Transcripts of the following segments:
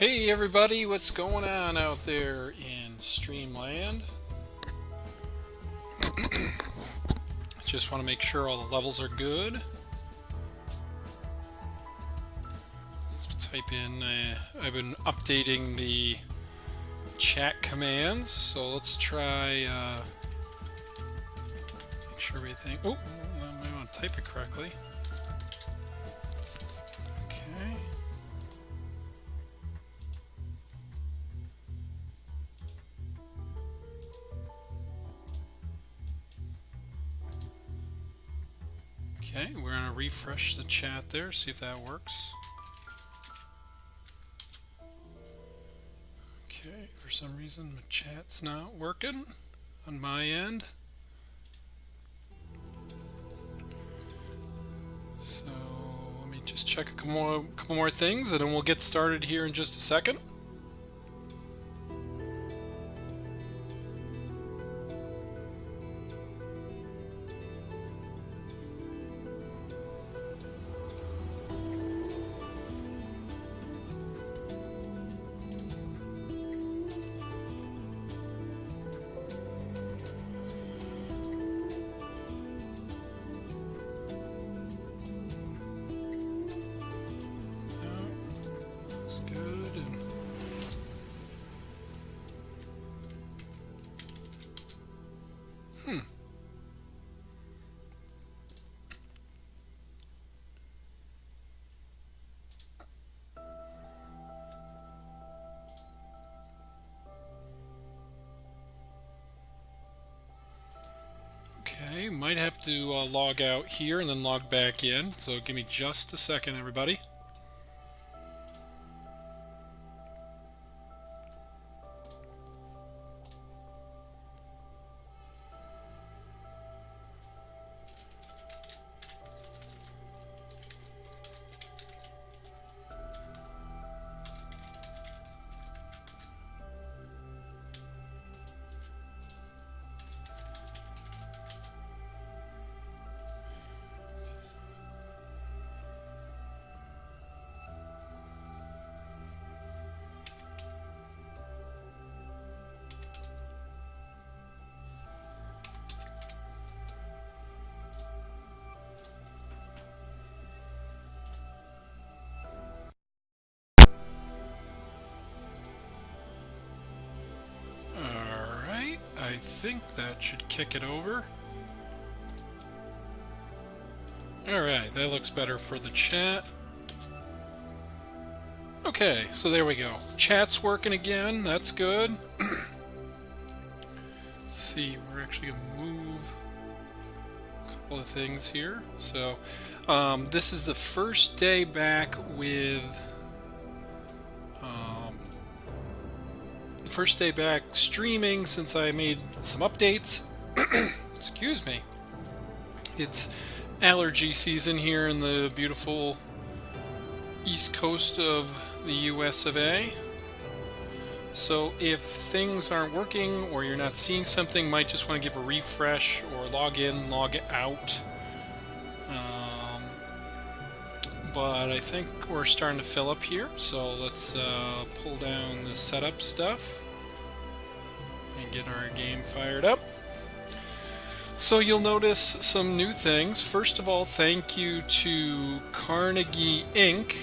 Hey everybody, what's going on out there in Streamland? Just want to make sure all the levels are good. Let's type in, I've been updating the chat commands, so let's try, make sure everything, I want to type it correctly. Okay. Okay, we're going to refresh the chat there, see if that works. Okay, for some reason my chat's not working on my end. So let me just check a couple more things and then we'll get started here in just a second. Looks good. Okay, might have to log out here and then log back in. So give me just a second, everybody. Alright, I think that should kick it over. Alright, that looks better for the chat. Okay, so there we go. Chat's working again, that's good. Let's see, we're actually going to move a couple of things here. So, this is the first day back with... first day back streaming since I made some updates. Excuse me. It's allergy season here in the beautiful east coast of the US of A. So if things aren't working or you're not seeing something, might just want to give a refresh or log in, log out. But I think we're starting to fill up here, so let's pull down the setup stuff and get our game fired up. So you'll notice some new things. First of all, thank you to Carnegie Inc.,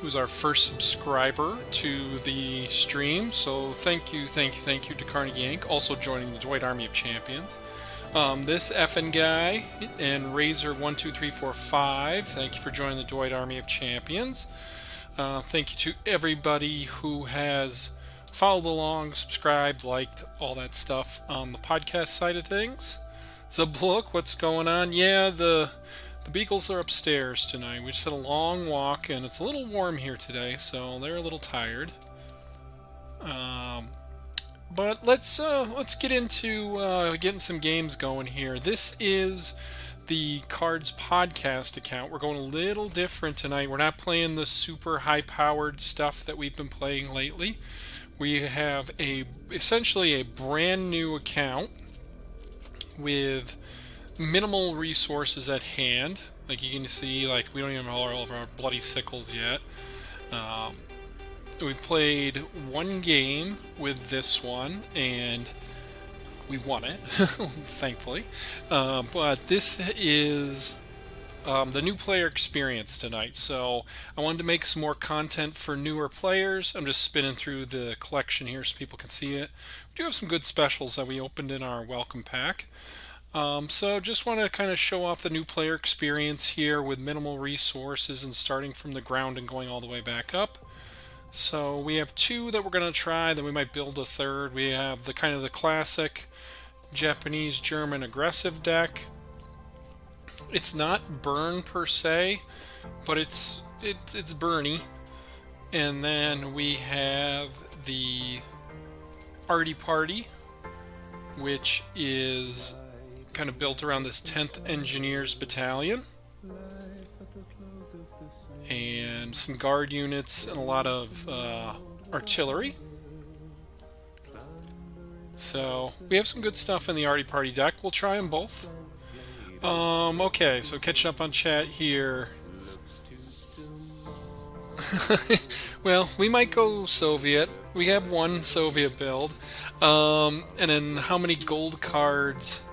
who's our first subscriber to the stream. So thank you to Carnegie Inc., also joining the Dwight Army of Champions. This effing guy and Razor12345, thank you for joining the Dwight Army of Champions. Thank you to everybody who has followed along, subscribed, liked, all that stuff on the podcast side of things. Zablook, what's going on? Yeah, the beagles are upstairs tonight. We just had a long walk and it's a little warm here today, so they're a little tired. But let's get into getting some games going here. This is the KARDS podcast account. We're going a little different tonight. We're not playing the super high-powered stuff that we've been playing lately. We have essentially a brand new account with minimal resources at hand. Like you can see, like we don't even have all of our bloody sickles yet. We played one game with this one, and we won it, thankfully. But this is the new player experience tonight. So I wanted to make some more content for newer players. I'm just spinning through the collection here so people can see it. We do have some good specials that we opened in our welcome pack. So just want to kind of show off the new player experience here with minimal resources and starting from the ground and going all the way back up. So we have two that we're going to try, then we might build a third. We have the kind of the classic Japanese German aggressive deck. It's not burn per se, but it's burny. And then we have the Arty Party, which is kind of built around this 10th Engineers Battalion. And some guard units and a lot of artillery. So we have some good stuff in the Arty Party deck. We'll try them both. Okay, so catching up on chat here. Well, we might go Soviet. We have one Soviet build. And then how many gold cards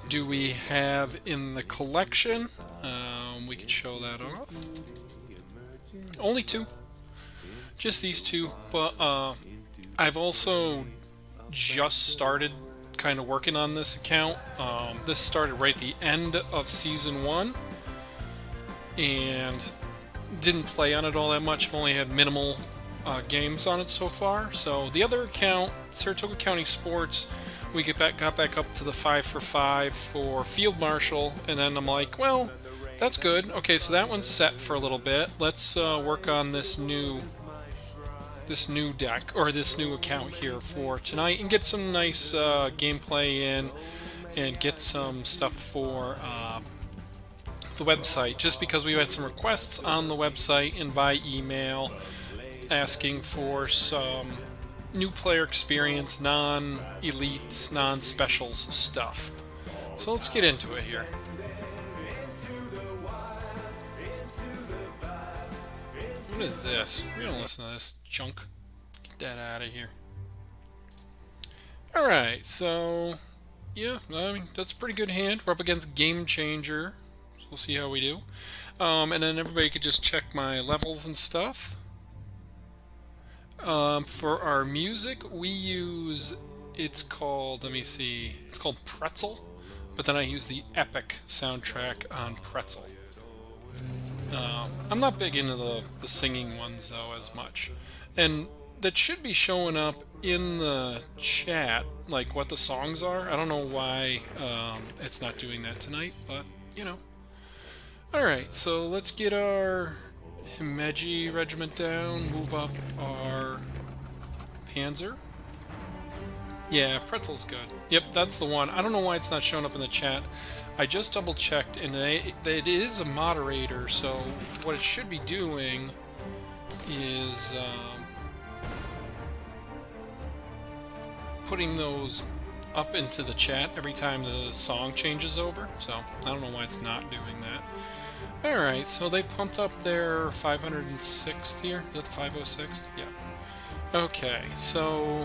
do we have in the collection? We could show that off. Only two. Just these two. But I've also just started kind of working on this account. This started right at the end of Season 1. And didn't play on it all that much. I've only had minimal games on it so far. So the other account, Saratoga County Sports, we got back up to the 5 for 5 for Field Marshal. And then I'm like, well, that's good. Okay, so that one's set for a little bit. Let's work on this new deck, or this new account here for tonight, and get some nice gameplay in, and get some stuff for the website, just because we had some requests on the website and by email asking for some new player experience, non-elites, non-specials stuff. So let's get into it here. What is this? We don't listen to this junk. Get that out of here. Alright, so yeah, I mean, that's a pretty good hand. We're up against Game Changer. So we'll see how we do. And then everybody could just check my levels and stuff. For our music, we use, it's called, let me see, it's called Pretzel. But then I use the Epic soundtrack on Pretzel. I'm not big into the singing ones, though, as much. And that should be showing up in the chat, like what the songs are. I don't know why it's not doing that tonight, but, you know. Alright, so let's get our Himeji regiment down, move up our Panzer. Yeah, Pretzel's good. Yep, that's the one. I don't know why it's not showing up in the chat. I just double checked, and it is a moderator, so what it should be doing is putting those up into the chat every time the song changes over, so I don't know why it's not doing that. Alright, so they pumped up their 506th here. Is that the 506th? Yeah. Okay, so,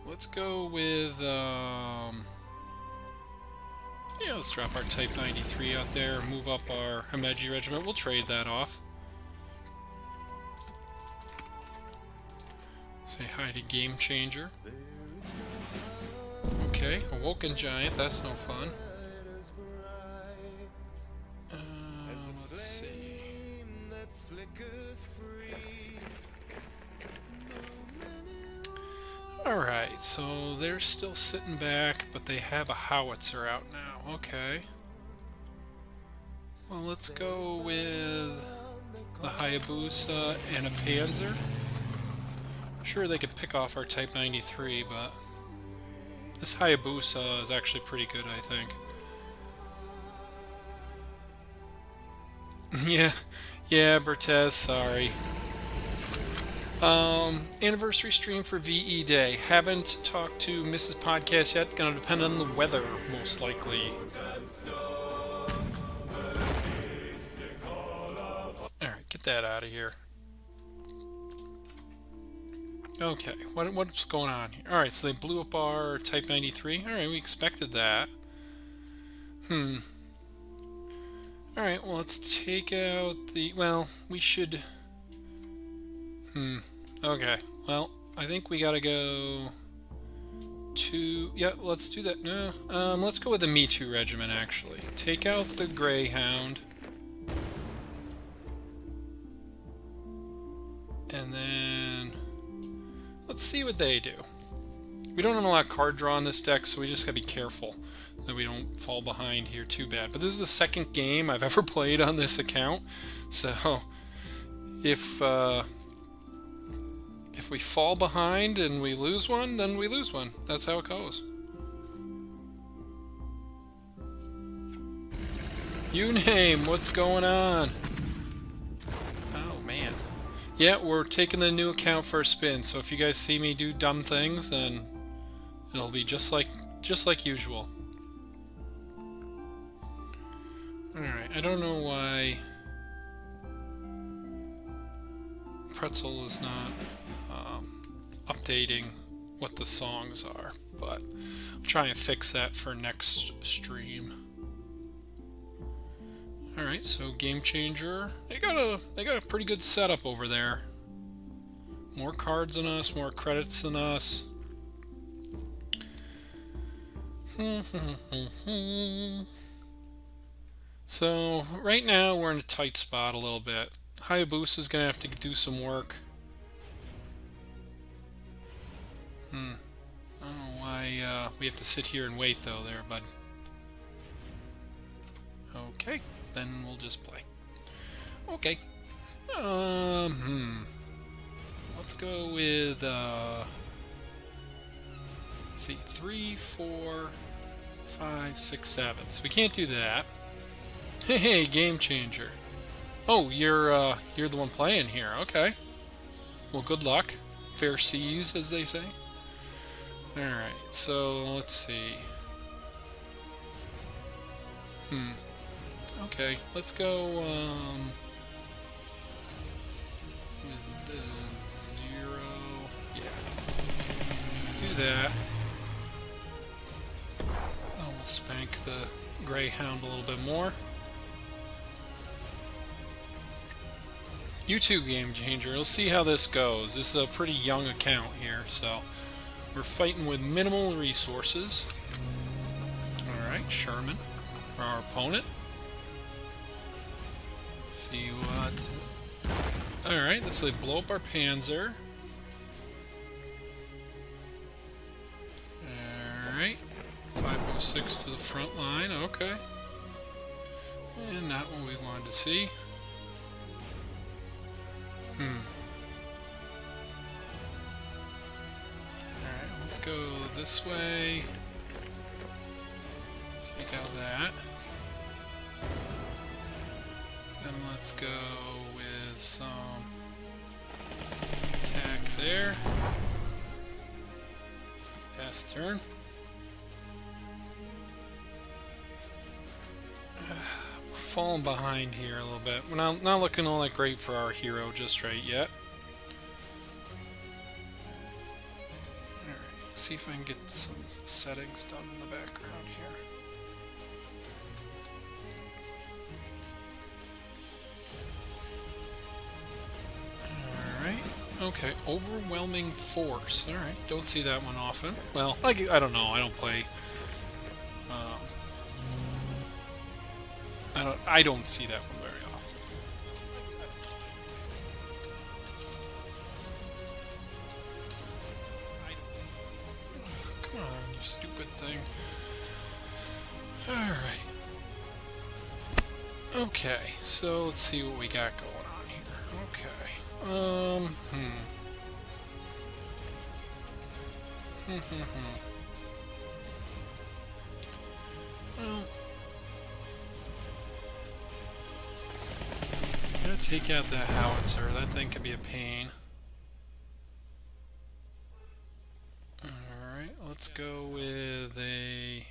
let's go with, yeah, let's drop our Type 93 out there, move up our Himeji regiment. We'll trade that off. Say hi to Game Changer. Okay, Awoken Giant, that's no fun. Let's see. Alright, so they're still sitting back, but they have a howitzer out now. Okay. Well, let's go with the Hayabusa and a Panzer. Sure, they could pick off our Type 93, but this Hayabusa is actually pretty good, I think. Yeah, Bertez, sorry. Anniversary stream for VE Day. Haven't talked to Mrs. Podcast yet. Gonna depend on the weather, most likely. Alright, get Get that out of here. Okay, what's going on here? Alright, so they blew up our Type 93. Alright, we expected that. Alright, well, let's take out the... Well, we should... Okay, well, I think we gotta go to... Yeah, let's do that. No, let's go with the Me Too regiment, actually. Take out the Greyhound. And then... Let's see what they do. We don't unlock card draw on this deck, so we just gotta be careful that we don't fall behind here too bad. But this is the second game I've ever played on this account, so if we fall behind and we lose one, then we lose one. That's how it goes. You name, what's going on? Oh man. Yeah, we're taking the new account for a spin, so if you guys see me do dumb things, then it'll be just like usual. Alright, I don't know why Pretzel is not updating what the songs are, but I'll try and fix that for next stream. Alright, so Game Changer. They got a pretty good setup over there. More cards than us, more credits than us. So right now we're in a tight spot a little bit. Hayabusa's gonna have to do some work. I don't know why we have to sit here and wait though there, bud. Okay, then we'll just play. Okay. Let's go with let's see, 3, 4, 5, 6, 7. So we can't do that. Hey, Game Changer. Oh, you're the one playing here. Okay. Well, good luck. Fair seas, as they say. Alright, so let's see. Okay, let's go with the 0. Yeah. Let's do that. Oh, we'll spank the Greyhound a little bit more. YouTube Game Changer. We'll see how this goes. This is a pretty young account here, so we're fighting with minimal resources. Alright, Sherman for our opponent. See what... Alright, let's blow up our Panzer. Alright. 506 to the front line, okay. And not what we wanted to see. Alright, let's go this way. Take out that. Then let's go with some attack there. Pass turn. We're falling behind here a little bit. We're not looking all that great for our hero just right yet. Alright, see if I can get some settings done in the background here. Okay, overwhelming force. All right, don't see that one often. Well, I don't know. I don't play. I don't see that one very often. Come on, you stupid thing. All right. Okay, so let's see what we got going on here. Okay. Well, I'm gonna take out that howitzer. That thing could be a pain. Alright, let's go with a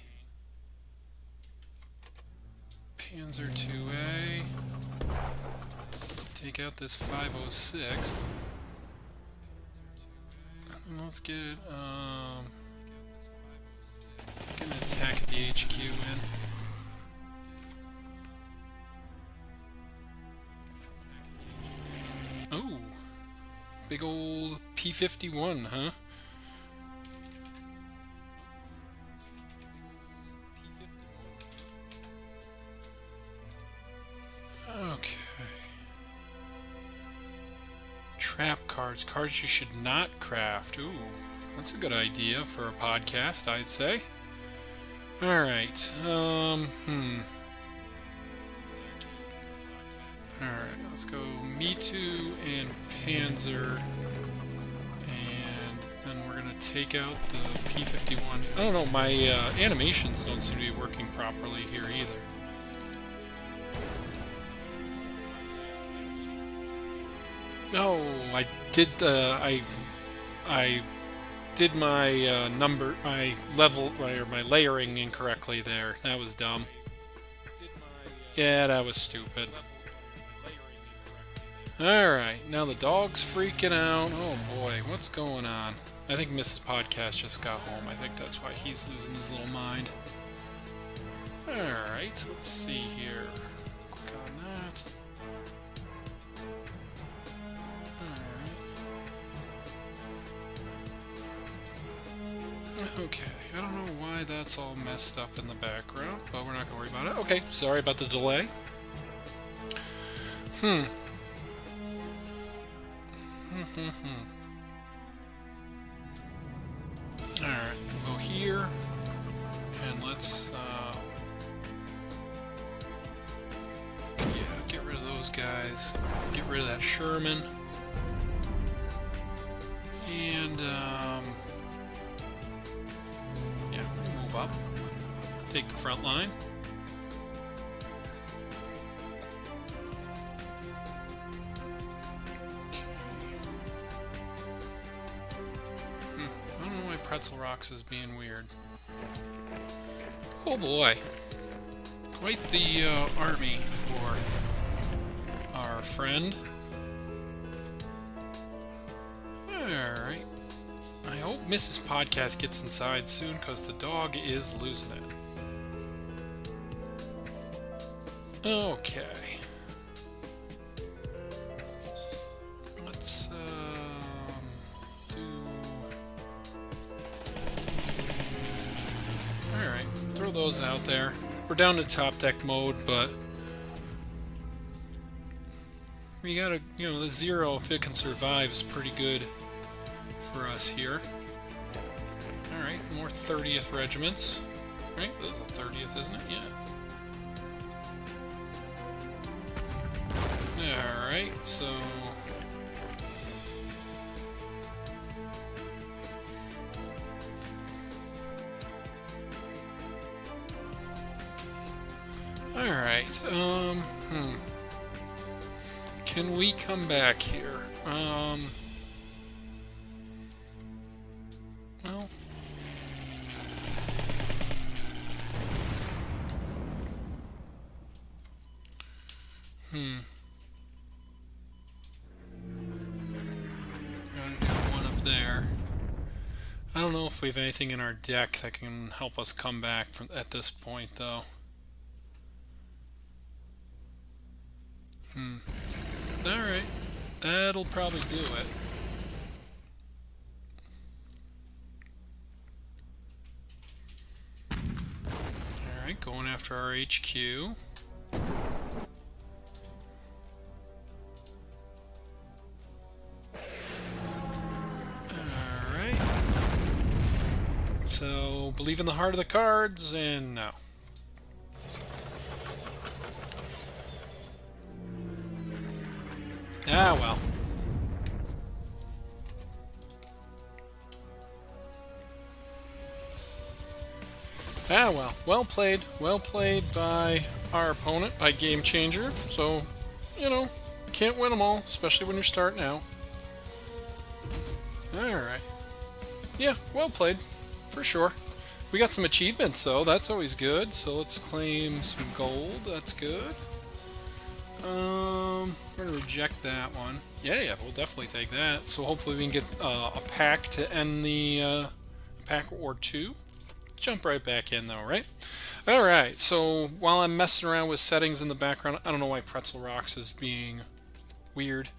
Panzer 2A. take out this 506. And let's get get an attack at the HQ in. Oh, big old P-51, huh? Okay. Trap cards. Cards you should not craft. Ooh, that's a good idea for a podcast, I'd say. Alright, Alright, let's go Me-Too and Panzer. And then we're gonna take out the P-51. I don't know, my animations don't seem to be working properly here either. Oh, I did. I did my my layering incorrectly there. That was dumb. Yeah, that was stupid. Alright, now the dog's freaking out. Oh boy, what's going on? I think Mrs. Podcast just got home. I think that's why he's losing his little mind. Alright, let's see here. Click on that. Okay, I don't know why that's all messed up in the background, but we're not going to worry about it. Okay, sorry about the delay. Alright, we'll go here, and let's, yeah, get rid of those guys. Get rid of that Sherman. And, yeah, move up. Take the front line. I don't know why Pretzel Rocks is being weird. Oh boy. Quite the army for our friend. Alright. I hope Mrs. Podcast gets inside soon, because the dog is losing it. Okay. Let's do... Alright, throw those out there. We're down to top deck mode, but we gotta, you know, the 0, if it can survive, is pretty good for us here. Alright, more 30th regiments. Right? That's a 30th, isn't it? Yeah. Alright, so... Alright, Can we come back here? Well... One up there. I don't know if we have anything in our deck that can help us come back from at this point, though. Alright. That'll probably do it. Alright, going after our HQ. Alright. So, believe in the heart of the cards, and no. Ah, well. Ah, well. Well played. Well played by our opponent, by Game Changer. So, you know, can't win them all, especially when you're starting out. Alright. Yeah, well played. For sure. We got some achievements, though. That's always good. So let's claim some gold. That's good. We're gonna reject that one. Yeah, we'll definitely take that. So hopefully we can get a pack to end the pack or two. Jump right back in though, right? Alright, so while I'm messing around with settings in the background, I don't know why Pretzel Rocks is being weird.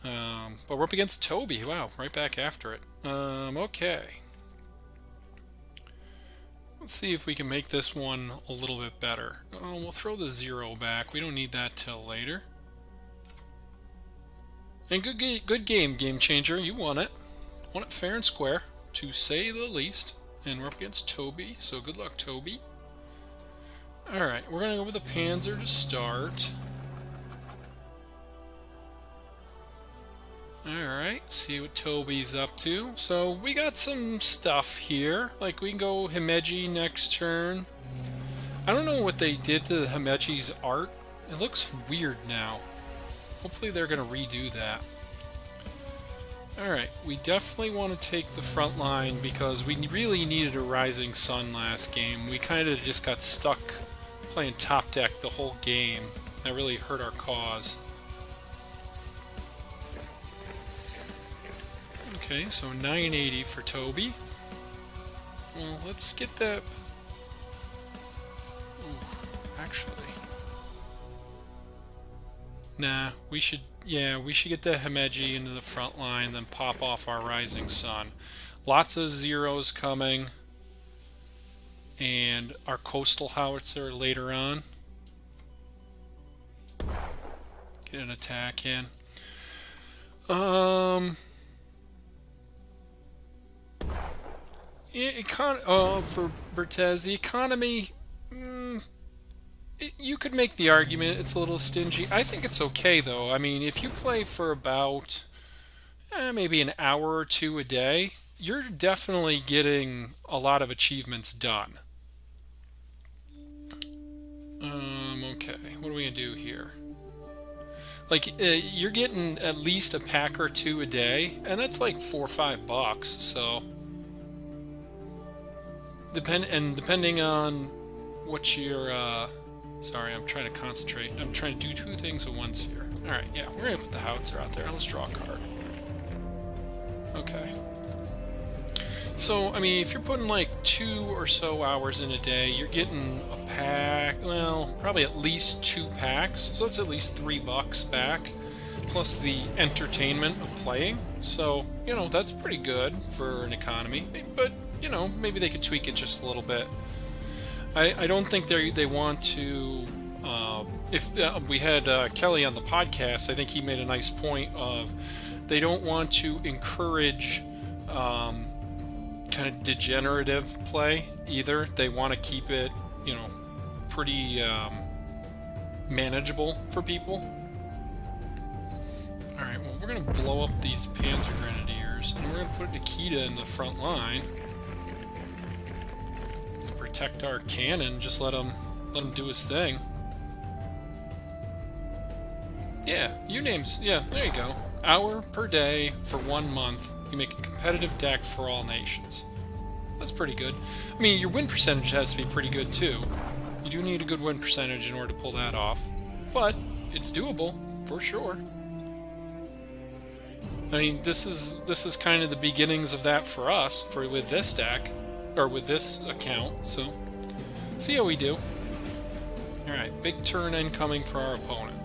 But we're up against Toby. Wow, right back after it. Okay. Let's see if we can make this one a little bit better. Oh, we'll throw the 0 back. We don't need that till later. And good game, Game Changer. You won it. Won it fair and square, to say the least. And we're up against Toby, so good luck, Toby. Alright, we're going to go with the Panzer to start. Alright, see what Toby's up to. So, we got some stuff here. Like, we can go Himeji next turn. I don't know what they did to the Himeji's art. It looks weird now. Hopefully they're going to redo that. Alright, we definitely want to take the front line because we really needed a Rising Sun last game. We kind of just got stuck playing top deck the whole game. That really hurt our cause. Okay, so 980 for Toby. Well, let's get that... Ooh, actually... Nah, we should get the Himeji into the front line, then pop off our Rising Sun. Lots of zeros coming. And our Coastal Howitzer later on. Get an attack in. For Bertez, the economy, you could make the argument it's a little stingy. I think it's okay, though. I mean, if you play for about maybe an hour or two a day, you're definitely getting a lot of achievements done. Okay, what are we going to do here? Like, you're getting at least a pack or two a day, and that's like $4 or $5, so... Depending on what your, sorry, I'm trying to concentrate. I'm trying to do two things at once here. Alright, yeah, we're going to put the Howitzer out there. Let's draw a card. Okay. So, I mean, if you're putting like 2 or so hours in a day, you're getting a pack, well, probably at least 2 packs. So it's at least $3 back, plus the entertainment of playing. So, you know, that's pretty good for an economy. But, you know, maybe they could tweak it just a little bit. I don't think they want to... if we had Kelly on the podcast, I think he made a nice point of they don't want to encourage kind of degenerative play either. They want to keep it, you know, pretty manageable for people. Alright, well, we're going to blow up these Panzer Grenadiers, and we're going to put Nikita in the front line. Protect our cannon, just let him do his thing. Yeah, yeah, there you go. Hour per day for 1 month. You make a competitive deck for all nations. That's pretty good. I mean, your win percentage has to be pretty good too. You do need a good win percentage in order to pull that off, but it's doable for sure. I mean, this is kind of the beginnings of that for us with this deck. Or with this account, so see how we do. Alright, big turn incoming for our opponent.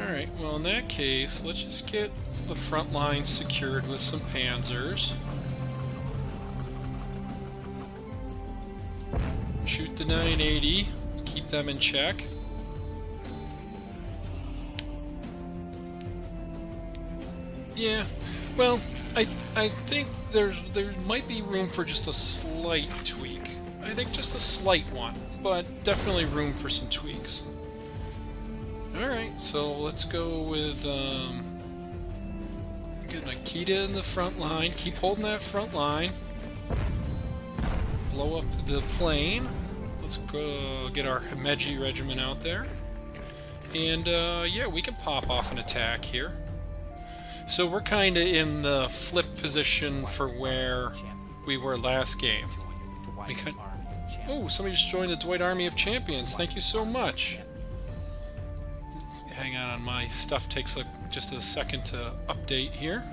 Alright, well in that case, let's just get the front line secured with some panzers. Shoot the 980, keep them in check. Yeah, well, I think there might be room for just a slight tweak. I think just a slight one, but definitely room for some tweaks. Alright, so let's go with get Nikita in the front line. Keep holding that front line. Blow up the plane. Let's go get our Himeji regiment out there. And yeah, we can pop off an attack here. So we're kind of in the flip position for where we were last game. Oh, somebody just joined the Dwight Army of Champions. Thank you so much. hang on, my stuff takes just a second to update here.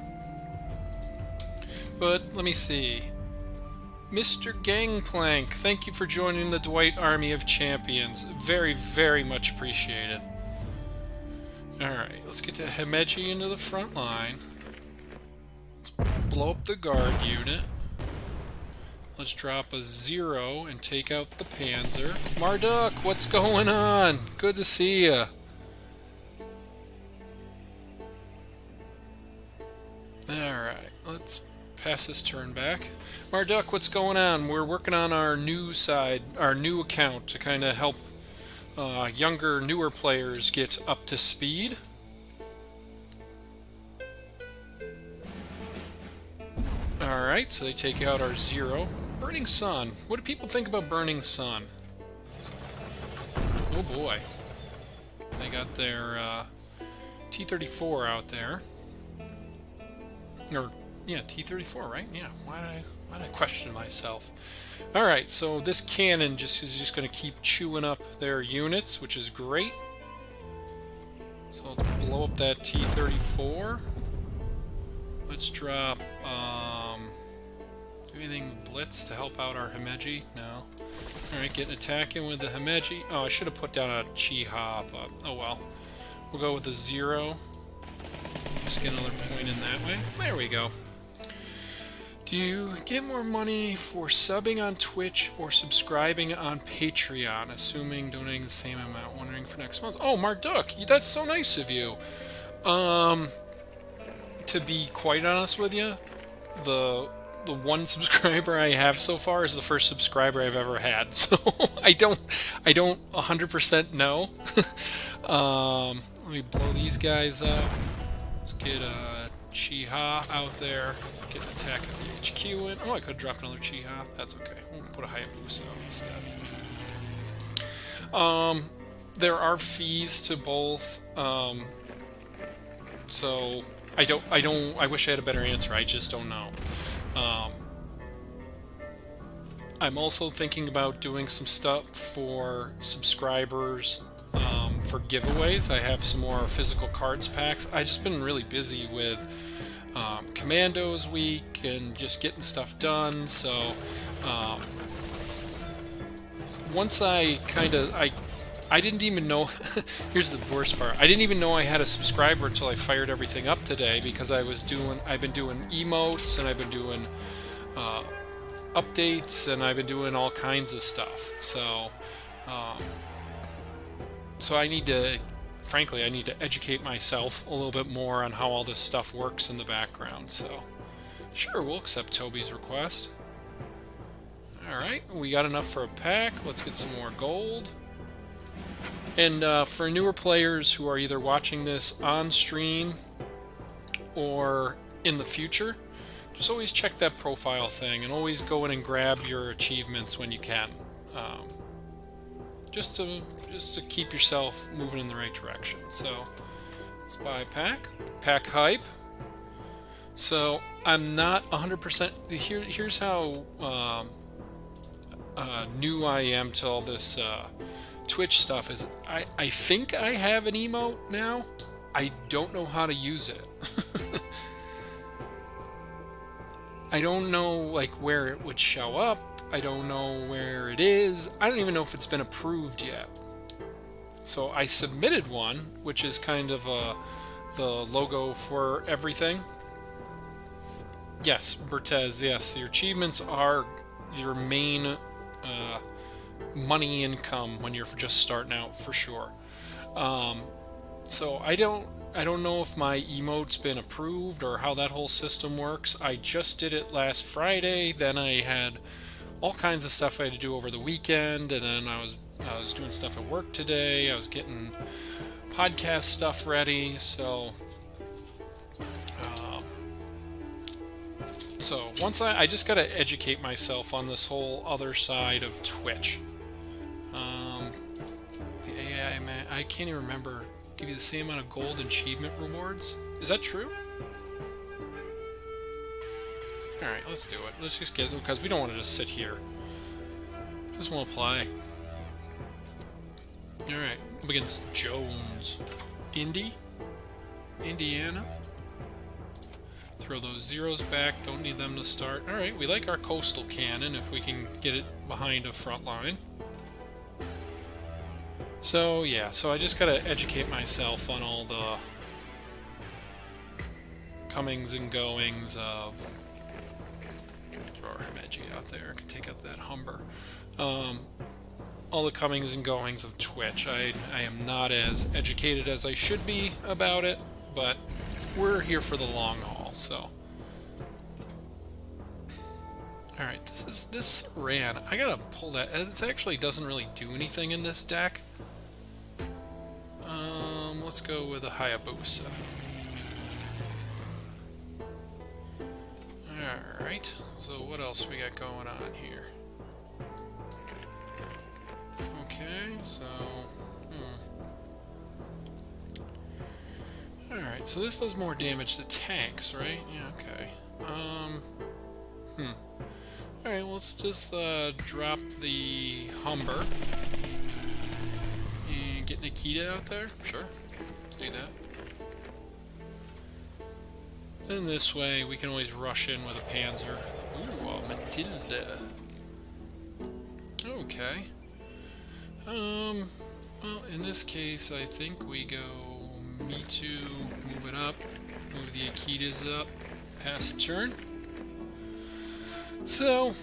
But let me see. Mr. Gangplank, thank you for joining the Dwight Army of Champions. Very, very much appreciated. Alright, let's get to Himeji into the front line. Let's blow up the guard unit. Let's drop a 0 and take out the Panzer. Marduk, what's going on? Good to see ya. Alright, let's pass this turn back. Marduk, what's going on? We're working on our new side, our new account to kind of help younger, newer players get up to speed. Alright, so they take out our 0. Burning Sun. What do people think about Burning Sun? Oh boy. They got their T-34 out there. Or, yeah, T-34, right? Yeah, why did I question myself? Alright, so this cannon is just going to keep chewing up their units, which is great. So let's blow up that T-34. Let's drop, anything Blitz to help out our Himeji? No. Alright, getting attacking with the Himeji. Oh, I should have put down a Chiha, but oh well. We'll go with a 0. Just get another point in that way. There we go. Do you get more money for subbing on Twitch or subscribing on Patreon, assuming donating the same amount? Wondering for next month. Oh, Marduk, that's so nice of you. To be quite honest with you, the one subscriber I have so far is the first subscriber I've ever had, so I don't 100% know. Let me blow these guys up. Let's get a Chiha out there. Get an attack at the HQ in. Oh, I could drop another Chiha. That's okay. We'll put a Hayabusa on instead. There are fees to both. So I wish I had a better answer. I just don't know. I'm also thinking about doing some stuff for subscribers for giveaways. I have some more physical cards packs. I've just been really busy with Commandos week and just getting stuff done. So once I didn't even know. Here's the worst part. I didn't even know I had a subscriber until I fired everything up today, because I've been doing emotes, and I've been doing updates, and I've been doing all kinds of stuff. So I need to, frankly, I need to educate myself a little bit more on how all this stuff works in the background. So sure, we'll accept Toby's request. Alright, we got enough for a pack. Let's get some more gold. And for newer players who are either watching this on stream or in the future, just always check that profile thing and always go in and grab your achievements when you can. Just to keep yourself moving in the right direction. So let's buy a pack. Pack hype. So I'm not 100%. Here's how new I am to all this Twitch stuff. Is I think I have an emote now. I don't know how to use it. I don't know like where it would show up. I don't know where it is. I don't even know if it's been approved yet. So I submitted one, which is kind of the logo for everything. Yes, Bertez, yes, your achievements are your main money income when you're just starting out, for sure. So I don't know if my emote's been approved or how that whole system works. I just did it last Friday. Then I had all kinds of stuff I had to do over the weekend, and then I was doing stuff at work today. I was getting podcast stuff ready. So once I just got to educate myself on this whole other side of Twitch. The AI, man, I can't even remember. Give you the same amount of gold achievement rewards? Is that true? Alright, let's do it. Let's just get it, because we don't want to just sit here. Just want to play. Alright, up against Jones. Indiana. Throw those zeros back, don't need them to start. Alright, we like our coastal cannon if we can get it behind a front line. So, yeah, so I just gotta educate myself on all the comings and goings of... Throw our Himeji out there, I can take out that Humber. All the comings and goings of Twitch. I am not as educated as I should be about it, but we're here for the long haul, so. Alright, this ran. I gotta pull that. It actually doesn't really do anything in this deck. Let's go with a Hayabusa. Alright, so what else we got going on here? Okay, so... Alright, so this does more damage to tanks, right? Yeah, okay. Alright, let's just drop the Humber. And get Nikita out there? Sure, let's do that. And this way, we can always rush in with a Panzer. Ooh, Matilda. Okay. Well, in this case, I think we go Me-Too, move it up, move the Akitas up, pass the turn. So,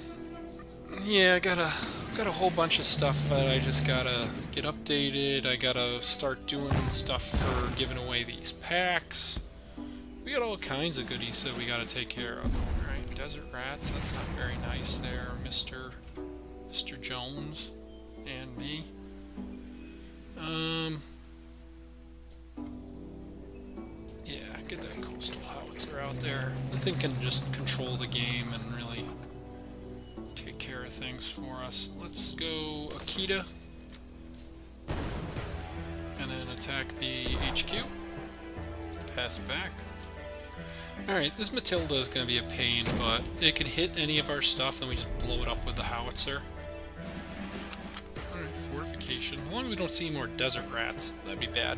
yeah, I got a whole bunch of stuff that I just gotta get updated. I gotta start doing stuff for giving away these packs. We got all kinds of goodies that we gotta take care of. Alright, Desert Rats, that's not very nice there, Mr. Jones and me. Yeah, get that coastal howitzer out there. The thing can just control the game and really take care of things for us. Let's go Akita. And then attack the HQ. Pass it back. Alright, this Matilda is going to be a pain, but it can hit any of our stuff and we just blow it up with the howitzer. Alright, fortification. As long as we don't see more desert rats, that'd be bad.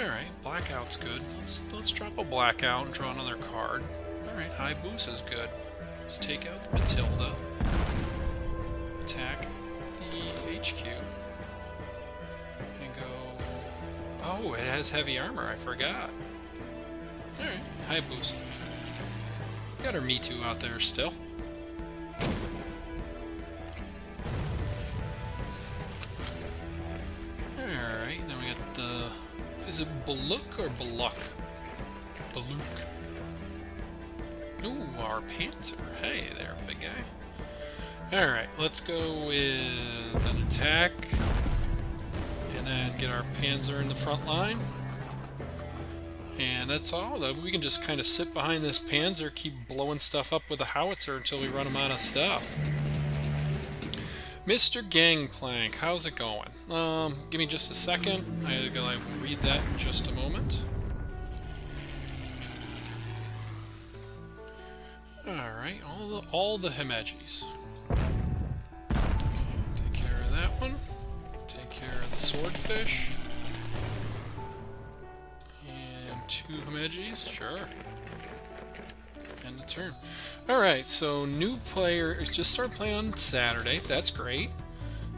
Alright, blackout's good. Let's drop a blackout and draw another card. Alright, Hayabusa's good. Let's take out the Matilda. Attack the HQ. And go... Oh, it has heavy armor, I forgot. Alright, Hayabusa. Got our Me-Too out there still. Alright, now we got the... Is it Baluk or Baluk? Baluk. Ooh, our Panzer. Hey there, big guy. Alright, let's go with an attack. And then get our Panzer in the front line. And that's all. We can just kind of sit behind this Panzer, keep blowing stuff up with the howitzer until we run them out of stuff. Mr. Gangplank, how's it going? Give me just a second. I gotta read that in just a moment. Alright, all the Himejis. Take care of that one. Take care of the Swordfish. And 2 Himejis, sure. End of turn. Alright, so new player, just start playing on Saturday, that's great.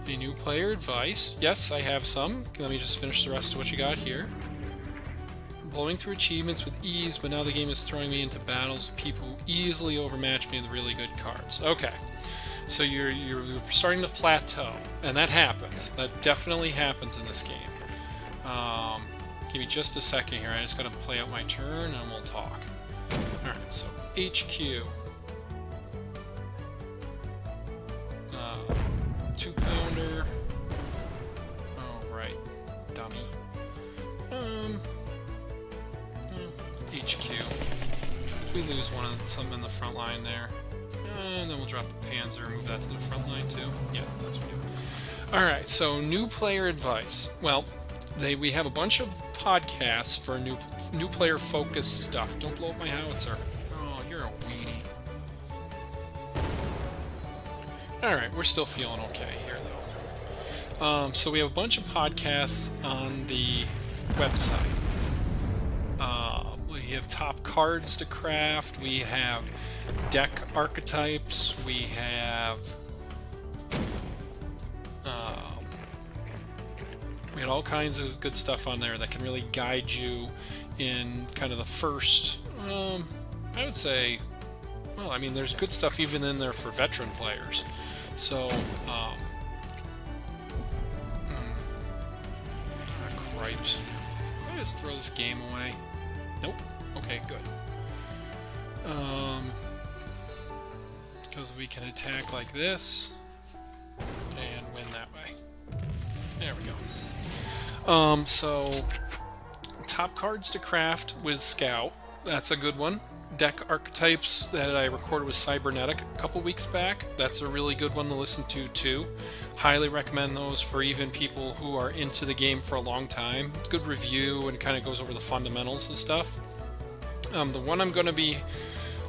A new player advice. Yes, I have some. Let me just finish the rest of what you got here. Blowing through achievements with ease, but now the game is throwing me into battles with people who easily overmatch me with really good cards. Okay, so you're starting to plateau, and that happens. That definitely happens in this game. Give me just a second here. I just gotta play out my turn, and we'll talk. Alright, so HQ. 2-pounder. Oh, right. Dummy. HQ. If we lose some in the front line there. And then we'll drop the Panzer and move that to the front line too. Yeah, that's what we do. Alright, so new player advice. Well, we have a bunch of podcasts for new player focused stuff. Don't blow up my howitzer. Oh, you're a weenie. Alright, we're still feeling okay here, So we have a bunch of podcasts on the website. We have top cards to craft. We have deck archetypes. We have we had all kinds of good stuff on there that can really guide you in kind of the first. I would say, well, I mean, there's good stuff even in there for veteran players. So, cripes. Did I just throw this game away? Nope. Okay, good. Because we can attack like this and win that way. There we go. So top cards to craft with Scout. That's a good one. Deck archetypes that I recorded with Cybernetic a couple weeks back. That's a really good one to listen to too. Highly recommend those for even people who are into the game for a long time. Good review and kind of goes over the fundamentals and stuff. The one I'm going to be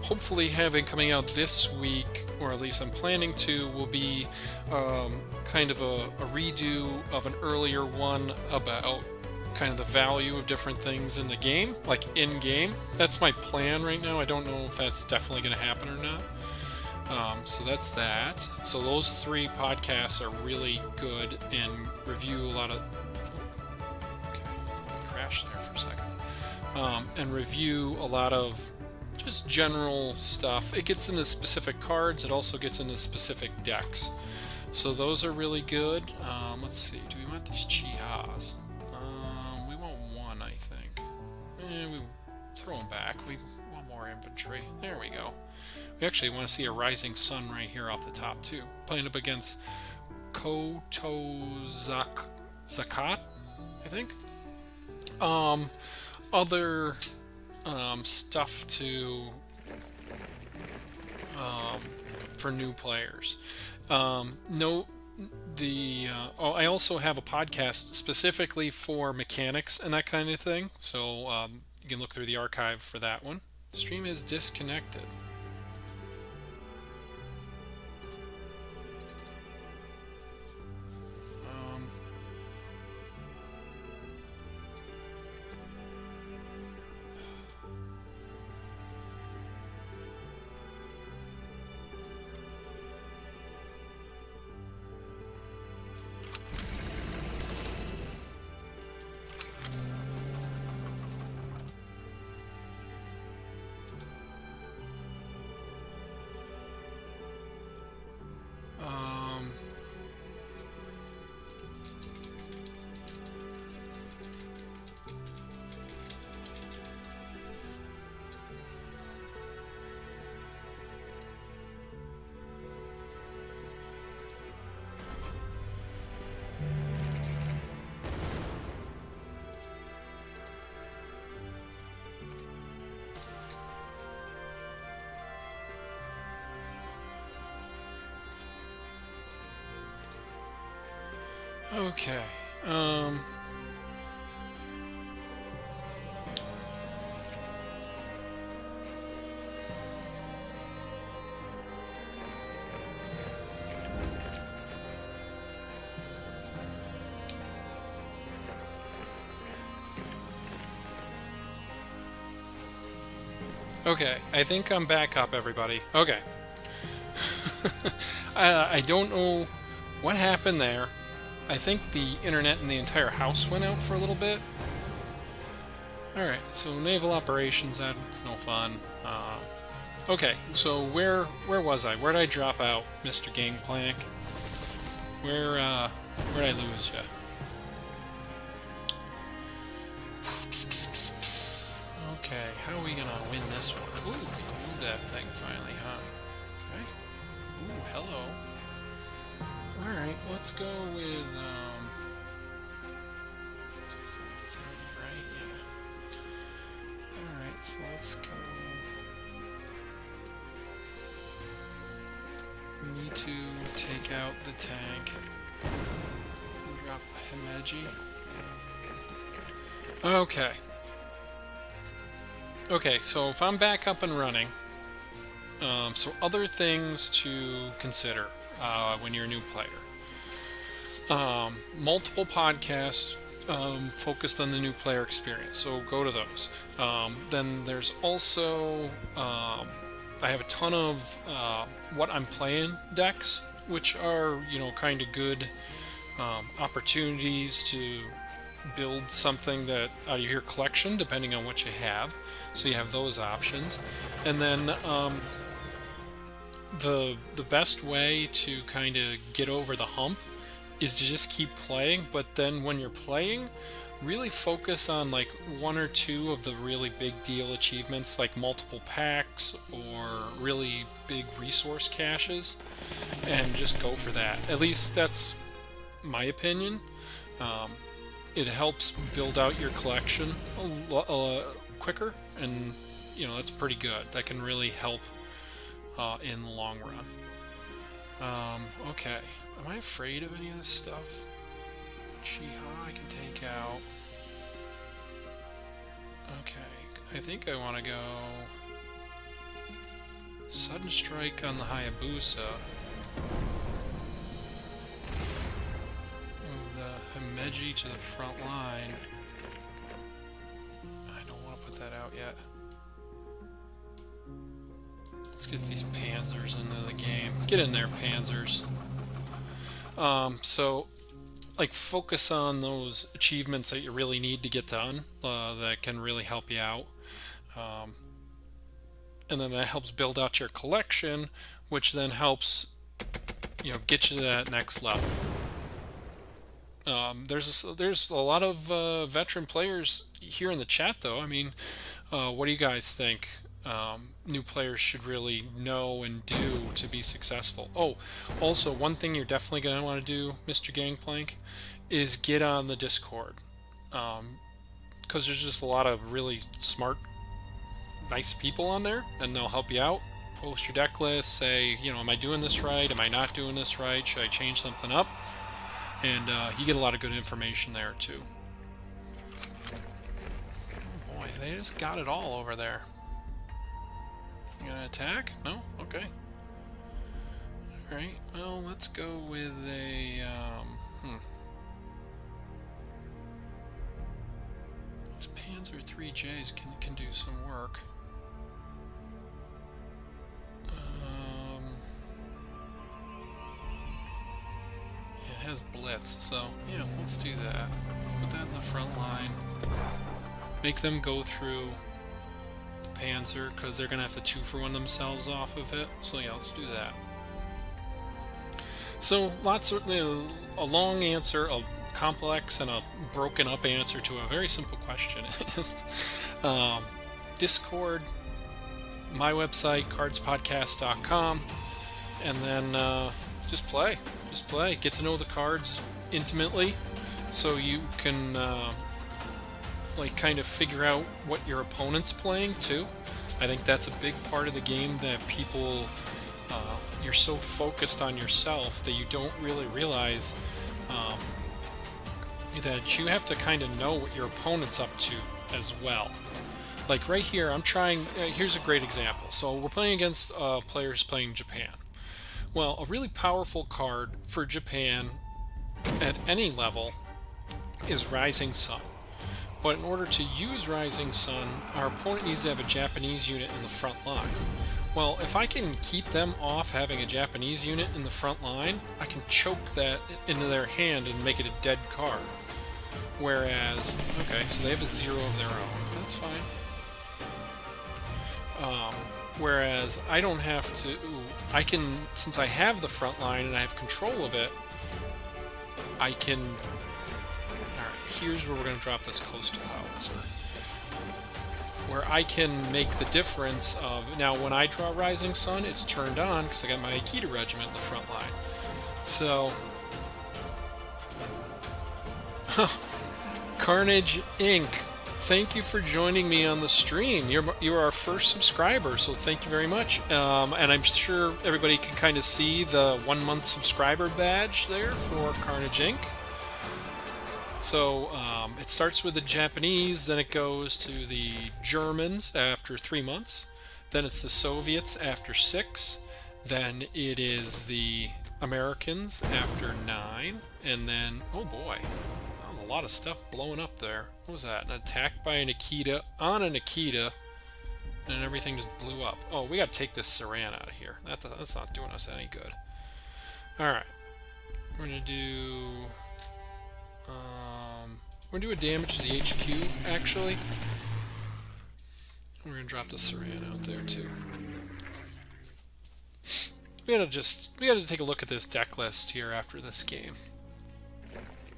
hopefully having coming out this week, or at least I'm planning to, will be kind of a redo of an earlier one about kind of the value of different things in the game, like in-game. That's my plan right now. I don't know if that's definitely going to happen or not. So that's that. So those 3 podcasts are really good and review a lot of... Okay, crashed there for a second. And review a lot of just general stuff. It gets into specific cards. It also gets into specific decks. So those are really good. Let's see. Do we want these Chihas? We want 1, I think. We throw them back. We want more infantry. There we go. We actually want to see a rising sun right here off the top too. Playing up against Zakat, I think. Other stuff to for new players. I also have a podcast specifically for mechanics and that kind of thing. So you can look through the archive for that one. Stream is disconnected. Okay. Okay, I think I'm back up, everybody. Okay. I don't know what happened there. I think the internet in the entire house went out for a little bit. Alright, so naval operations, that's no fun. Okay, so where was I? Where did I drop out, Mr. Gangplank? Where'd I lose ya? Okay, how are we gonna win this one? Ooh, we moved that thing finally, huh? Okay. Ooh, hello. Alright, let's go with, right, yeah. Alright, so let's go. We need to take out the tank. Drop Himeji. Okay. Okay, so if I'm back up and running, so other things to consider when you're a new player. multiple podcasts focused on the new player experience, so go to those. Then there's also I have a ton of what I'm playing decks, which are kind of good opportunities to build something that out of your collection, depending on what you have. So you have those options, and then the best way to kind of get over the hump is to just keep playing. But then when you're playing, really focus on like one or two of the really big deal achievements, like multiple packs or really big resource caches, and just go for that. At least that's my opinion. It helps build out your collection quicker, and that's pretty good. That can really help in the long run. Okay, am I afraid of any of this stuff? Chiha I can take out. Okay, I think I want to go Sudden Strike on the Hayabusa. The Himeji to the front line. I don't want to put that out yet. Let's get these Panzers into the game. Get in there, Panzers. So, like, focus on those achievements that you really need to get done, that can really help you out. And then that helps build out your collection, which then helps, get you to that next level. There's a lot of veteran players here in the chat, though. I mean, what do you guys think new players should really know and do to be successful? Oh, also, one thing you're definitely going to want to do, Mr. Gangplank, is get on the Discord. Because there's just a lot of really smart, nice people on there, and they'll help you out. Post your deck list, say, am I doing this right? Am I not doing this right? Should I change something up? And you get a lot of good information there, too. Oh boy, they just got it all over there. You gonna attack? No? Okay. Alright, well, let's go with a... These Panzer 3Js can do some work. It has Blitz, so yeah, let's do that. Put that in the front line. Make them go through the Panzer, because they're going to have to 2-for-1 themselves off of it. So yeah, let's do that. So, lots of, a long answer, a complex and a broken up answer to a very simple question. Discord, my website, kardspodcast.com, and then just play. Just play. Get to know the cards intimately, so you can kind of figure out what your opponent's playing too. I think that's a big part of the game that people you're so focused on yourself that you don't really realize that you have to kind of know what your opponent's up to as well. Like right here, I'm trying. Here's a great example. So we're playing against players playing Japan. Well, a really powerful card for Japan at any level is Rising Sun. But in order to use Rising Sun, our opponent needs to have a Japanese unit in the front line. Well, if I can keep them off having a Japanese unit in the front line, I can choke that into their hand and make it a dead card. Whereas, okay, so they have a 0 of their own. That's fine. Whereas I don't have to, I can, since I have the front line and I have control of it, I can, alright, here's where we're going to drop this coastal howitzer. Where I can make the difference of, now when I draw Rising Sun, it's turned on because I got my Akita regiment in the front line. So, Carnage Inc., thank you for joining me on the stream. You're our first subscriber, so thank you very much. And I'm sure everybody can kind of see the 1-month subscriber badge there for Carnage Inc. So it starts with the Japanese, then it goes to the Germans after 3 months, then it's the Soviets after 6, then it is the Americans after 9, and then, oh boy, that was a lot of stuff blowing up there. What was that? An attack by an Akita on an Akita, and everything just blew up. Oh, we gotta take this Saran out of here. That's not doing us any good. Alright. We're gonna do... we're gonna do a damage to the HQ, actually. We're gonna drop the Saran out there, too. We gotta take a look at this deck list here after this game.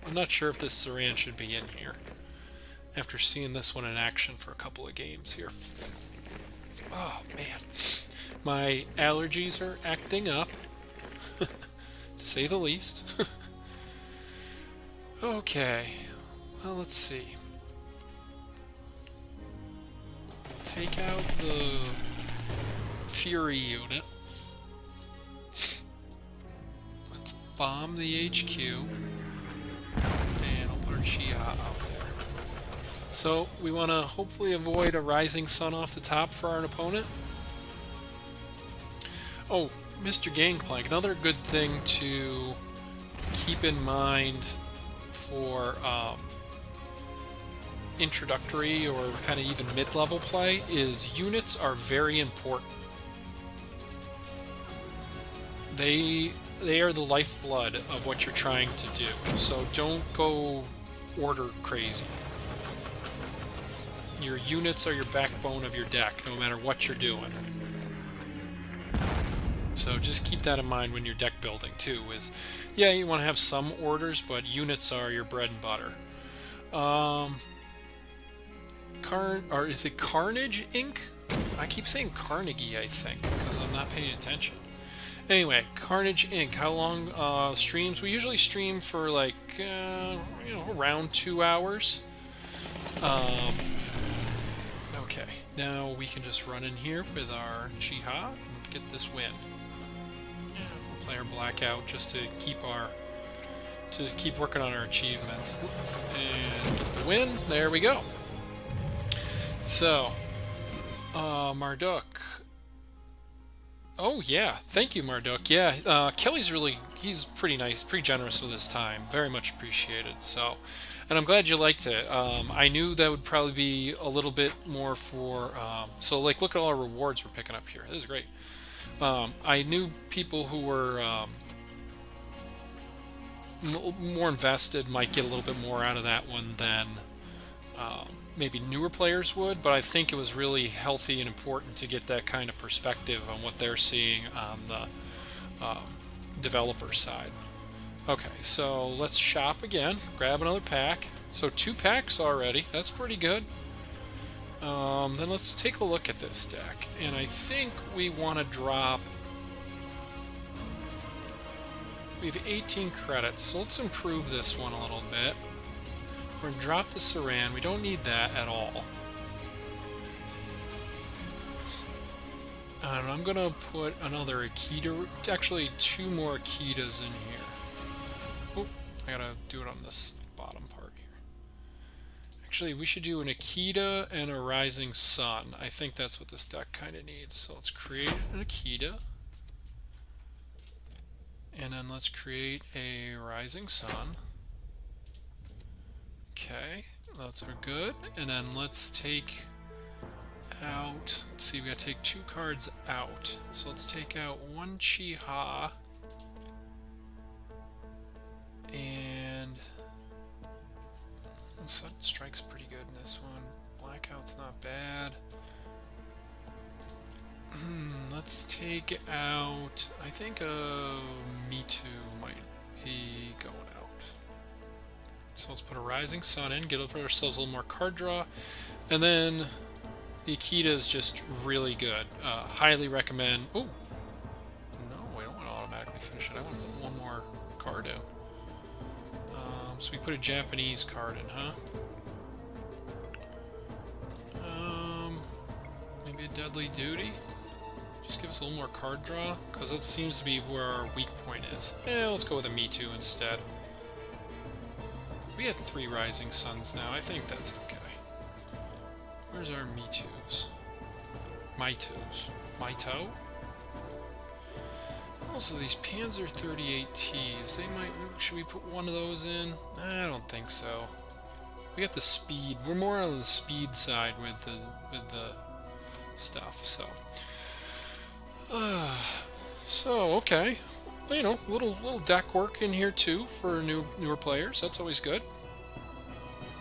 I'm not sure if this Saran should be in here after seeing this one in action for a couple of games here. Oh man, my allergies are acting up, to say the least. Okay, well, let's see. Take out the Fury unit. Let's bomb the HQ. And I'll put our Chiha out there. So, we want to hopefully avoid a Rising Sun off the top for our opponent. Oh, Mr. Gangplank, another good thing to keep in mind for introductory or kind of even mid-level play is units are very important. They are the lifeblood of what you're trying to do, so don't go order crazy. Your units are your backbone of your deck, no matter what you're doing. So just keep that in mind when you're deck building too. Yeah, you want to have some orders, but units are your bread and butter. Or is it Carnage Inc? I keep saying Carnegie, I think, because I'm not paying attention. Anyway, Carnage Inc. How long streams? We usually stream for like around 2 hours. Okay, now we can just run in here with our Chiha and get this win. We'll play our Blackout just to keep working on our achievements and get the win. There we go. So, Marduk. Oh yeah, thank you, Marduk. Yeah, he's pretty nice, pretty generous with his time. Very much appreciated. So, and I'm glad you liked it. I knew that would probably be a little bit more for, so like look at all our rewards we're picking up here. This is great. I knew people who were more invested might get a little bit more out of that one than maybe newer players would, but I think it was really healthy and important to get that kind of perspective on what they're seeing on the developer side. Okay, so let's shop again, grab another pack. So 2 packs already, that's pretty good. Then let's take a look at this deck, and I think we want to drop... We have 18 credits, so let's improve this one a little bit. We're going to drop the Saran. We don't need that at all. And I'm going to put another Akita, actually 2 more Akitas in here. Oh, I gotta do it on this bottom part here. Actually, we should do an Akita and a Rising Sun. I think that's what this deck kind of needs. So let's create an Akita. And then let's create a Rising Sun. Okay, those are good. And then let's take out, let's see, we gotta take 2 cards out. So let's take out 1 Chiha. And Sudden Strike's pretty good in this one. Blackout's not bad. Let's take out, I think Me Too might be going out. So let's put a Rising Sun in, get ourselves a little more card draw, and then the Akita is just really good. Highly recommend. Oh, no, we don't want to automatically finish it. I want to put 1 more card in. So we put a Japanese card in, huh? Maybe a Deadly Duty. Just give us a little more card draw, because that seems to be where our weak point is. Let's go with a Me Too instead. We had 3 Rising Suns now. I think that's okay. Where's our Me Too's? My Too's. My Toe? Also, these Panzer 38Ts, they might... Should we put one of those in? I don't think so. We got the speed. We're more on the speed side with the stuff, so... so, okay. You know, little deck work in here, too, for newer players. That's always good.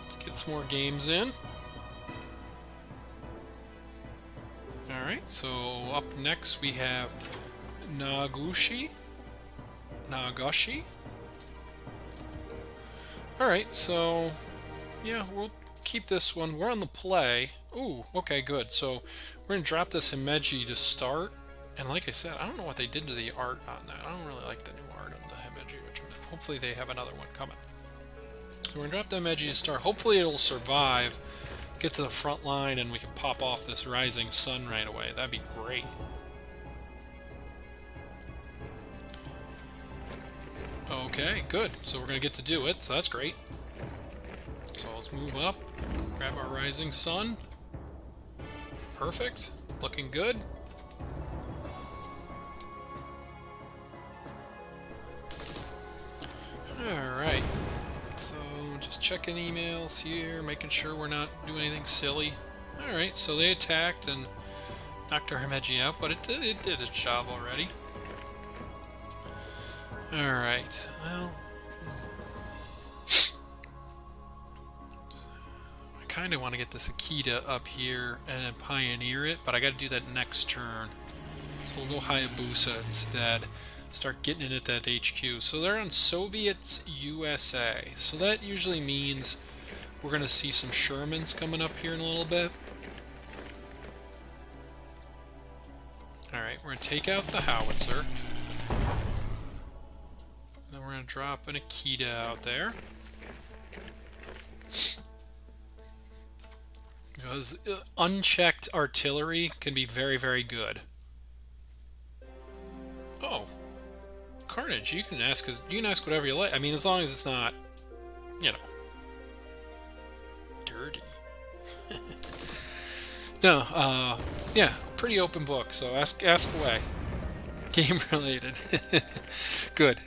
Let's get some more games in. Alright, so up next we have Nagashi. Alright, so yeah, we'll keep this one. We're on the play. Ooh, okay, good. So we're gonna drop this Himeji to start. And like I said, I don't know what they did to the art on that. I don't really like the new art on the Himeji, which hopefully they have another one coming. So we're gonna drop the Himeji to start. Hopefully it'll survive, get to the front line, and we can pop off this rising sun right away. That'd be great. Okay, good. So we're going to get to do it, so that's great. So let's move up, grab our rising sun. Perfect. Looking good. Alright. So just checking emails here, making sure we're not doing anything silly. Alright, so they attacked and knocked our Himeji out, but it did its job already. Alright, well... I kind of want to get this Akita up here and pioneer it, but I got to do that next turn. So we'll go Hayabusa instead. Start getting in at that HQ. So they're on Soviets USA. So that usually means we're going to see some Shermans coming up here in a little bit. Alright, we're going to take out the howitzer. Then we're going to drop an Akita out there. Because unchecked artillery can be very, very good. Oh. Carnage, you can ask whatever you like. I mean, as long as it's not, you know, dirty. No, yeah, pretty open book, so ask away. Game related. Good.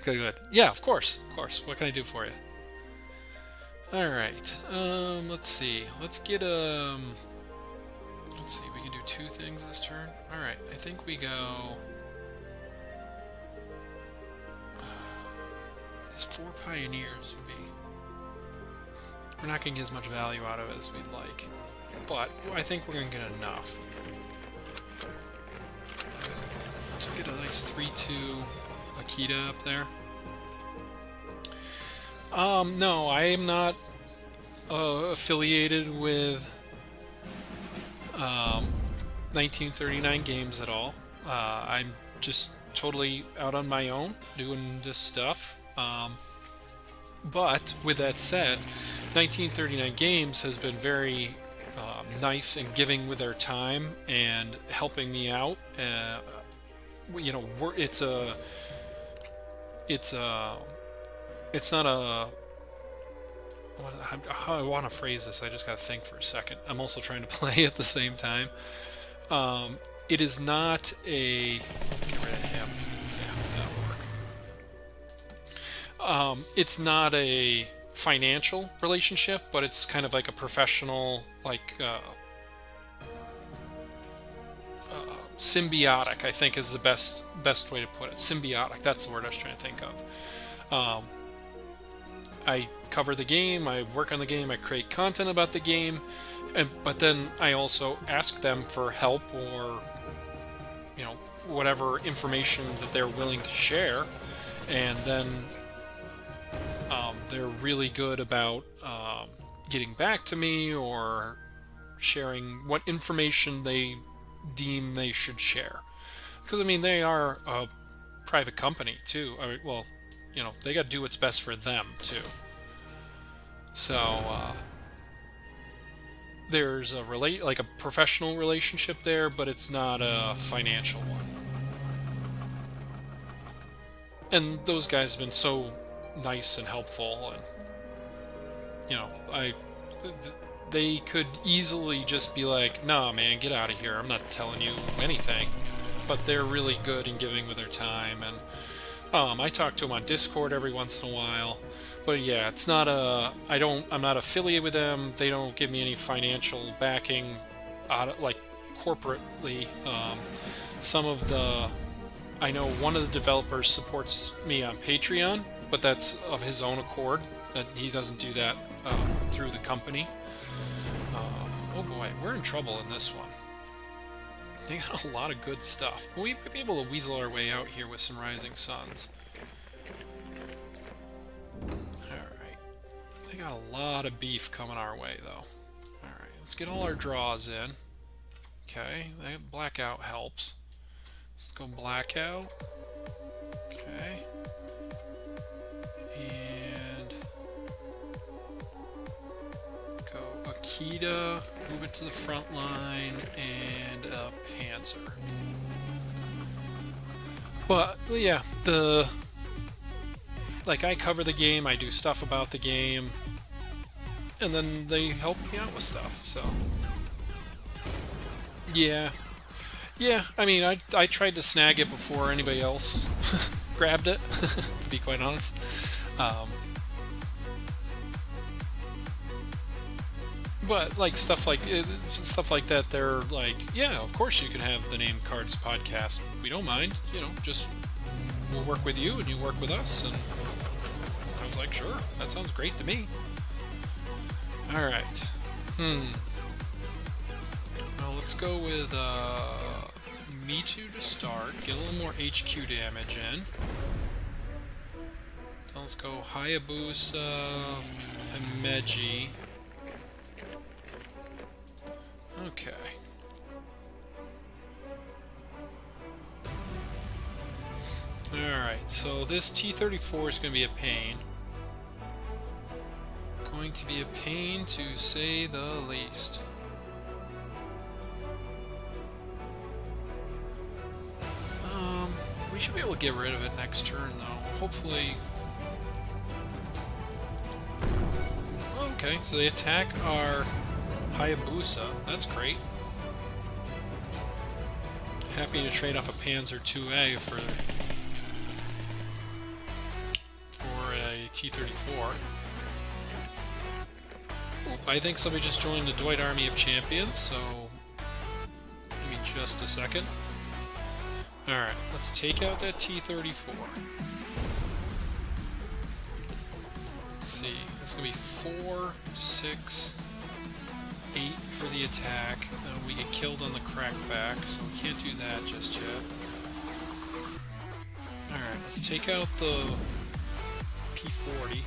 Yeah, of course. What can I do for you? Alright, let's see. Let's get, let's see, we can do two things this turn. Alright, I think we go... These 4 pioneers would be... We're not going to get as much value out of it as we'd like. But I think we're going to get enough. So get a nice 3-2 Akita up there. No, I am not affiliated with 1939 Games at all. I'm just totally out on my own doing this stuff. But with that said, 1939 Games has been very nice and giving with their time and helping me out. You know, it's not a... How I want to phrase this, I just got to think for a second. I'm also trying to play at the same time. It is not a... Let's get rid of him. Yeah, that'll work. It's not a financial relationship, but it's kind of like a professional, like... symbiotic, I think, is the best way to put it. Symbiotic, that's the word I was trying to think of. I cover the game, I work on the game, I create content about the game, but then I also ask them for help or, you know, whatever information that they're willing to share, and then they're really good about getting back to me or sharing what information they deem they should share. Because, I mean, they are a private company, too. I mean, well, you know, they got to do what's best for them, too. So, there's a like a professional relationship there, but it's not a financial one. And those guys have been so nice and helpful, and, you know, they could easily just be like, nah, man, get out of here. I'm not telling you anything. but they're really good in giving with their time. And I talk to them on Discord every once in a while. But yeah, it's not I'm not affiliated with them. They don't give me any financial backing, like corporately. I know one of the developers supports me on Patreon, but that's of his own accord. That he doesn't do that through the company. Oh boy, we're in trouble in this one. They got a lot of good stuff. We might be able to weasel our way out here with some Rising Suns. Alright. They got a lot of beef coming our way, though. Alright, let's get all our draws in. Okay, blackout helps. Let's go blackout. Okay. And let's go Akita, move it to the front line, and a Panzer. But yeah, I cover the game, I do stuff about the game, and then they help me out with stuff, so yeah, I mean, I tried to snag it before anybody else grabbed it, to be quite honest. But like stuff like that, they're like, yeah, of course you can have the name KARDS Podcast. We don't mind, just we'll work with you and you work with us. And I was like, sure, that sounds great to me. All right. Well, let's go with Me2 to start. Get a little more HQ damage in. Let's go Hayabusa and Meiji. Okay. Alright, so this T-34 is going to be a pain. Going to be a pain to say the least. We should be able to get rid of it next turn, though. Hopefully. Okay, so they attack our Hayabusa. That's great. Happy to trade off a Panzer IIA for a T-34. I think somebody just joined the Dwight Army of Champions, so give me just a second. Alright, let's take out that T-34. Let's see, it's going to be 4, 6, 8 for the attack. We get killed on the crackback, so we can't do that just yet. Alright, let's take out the P-40.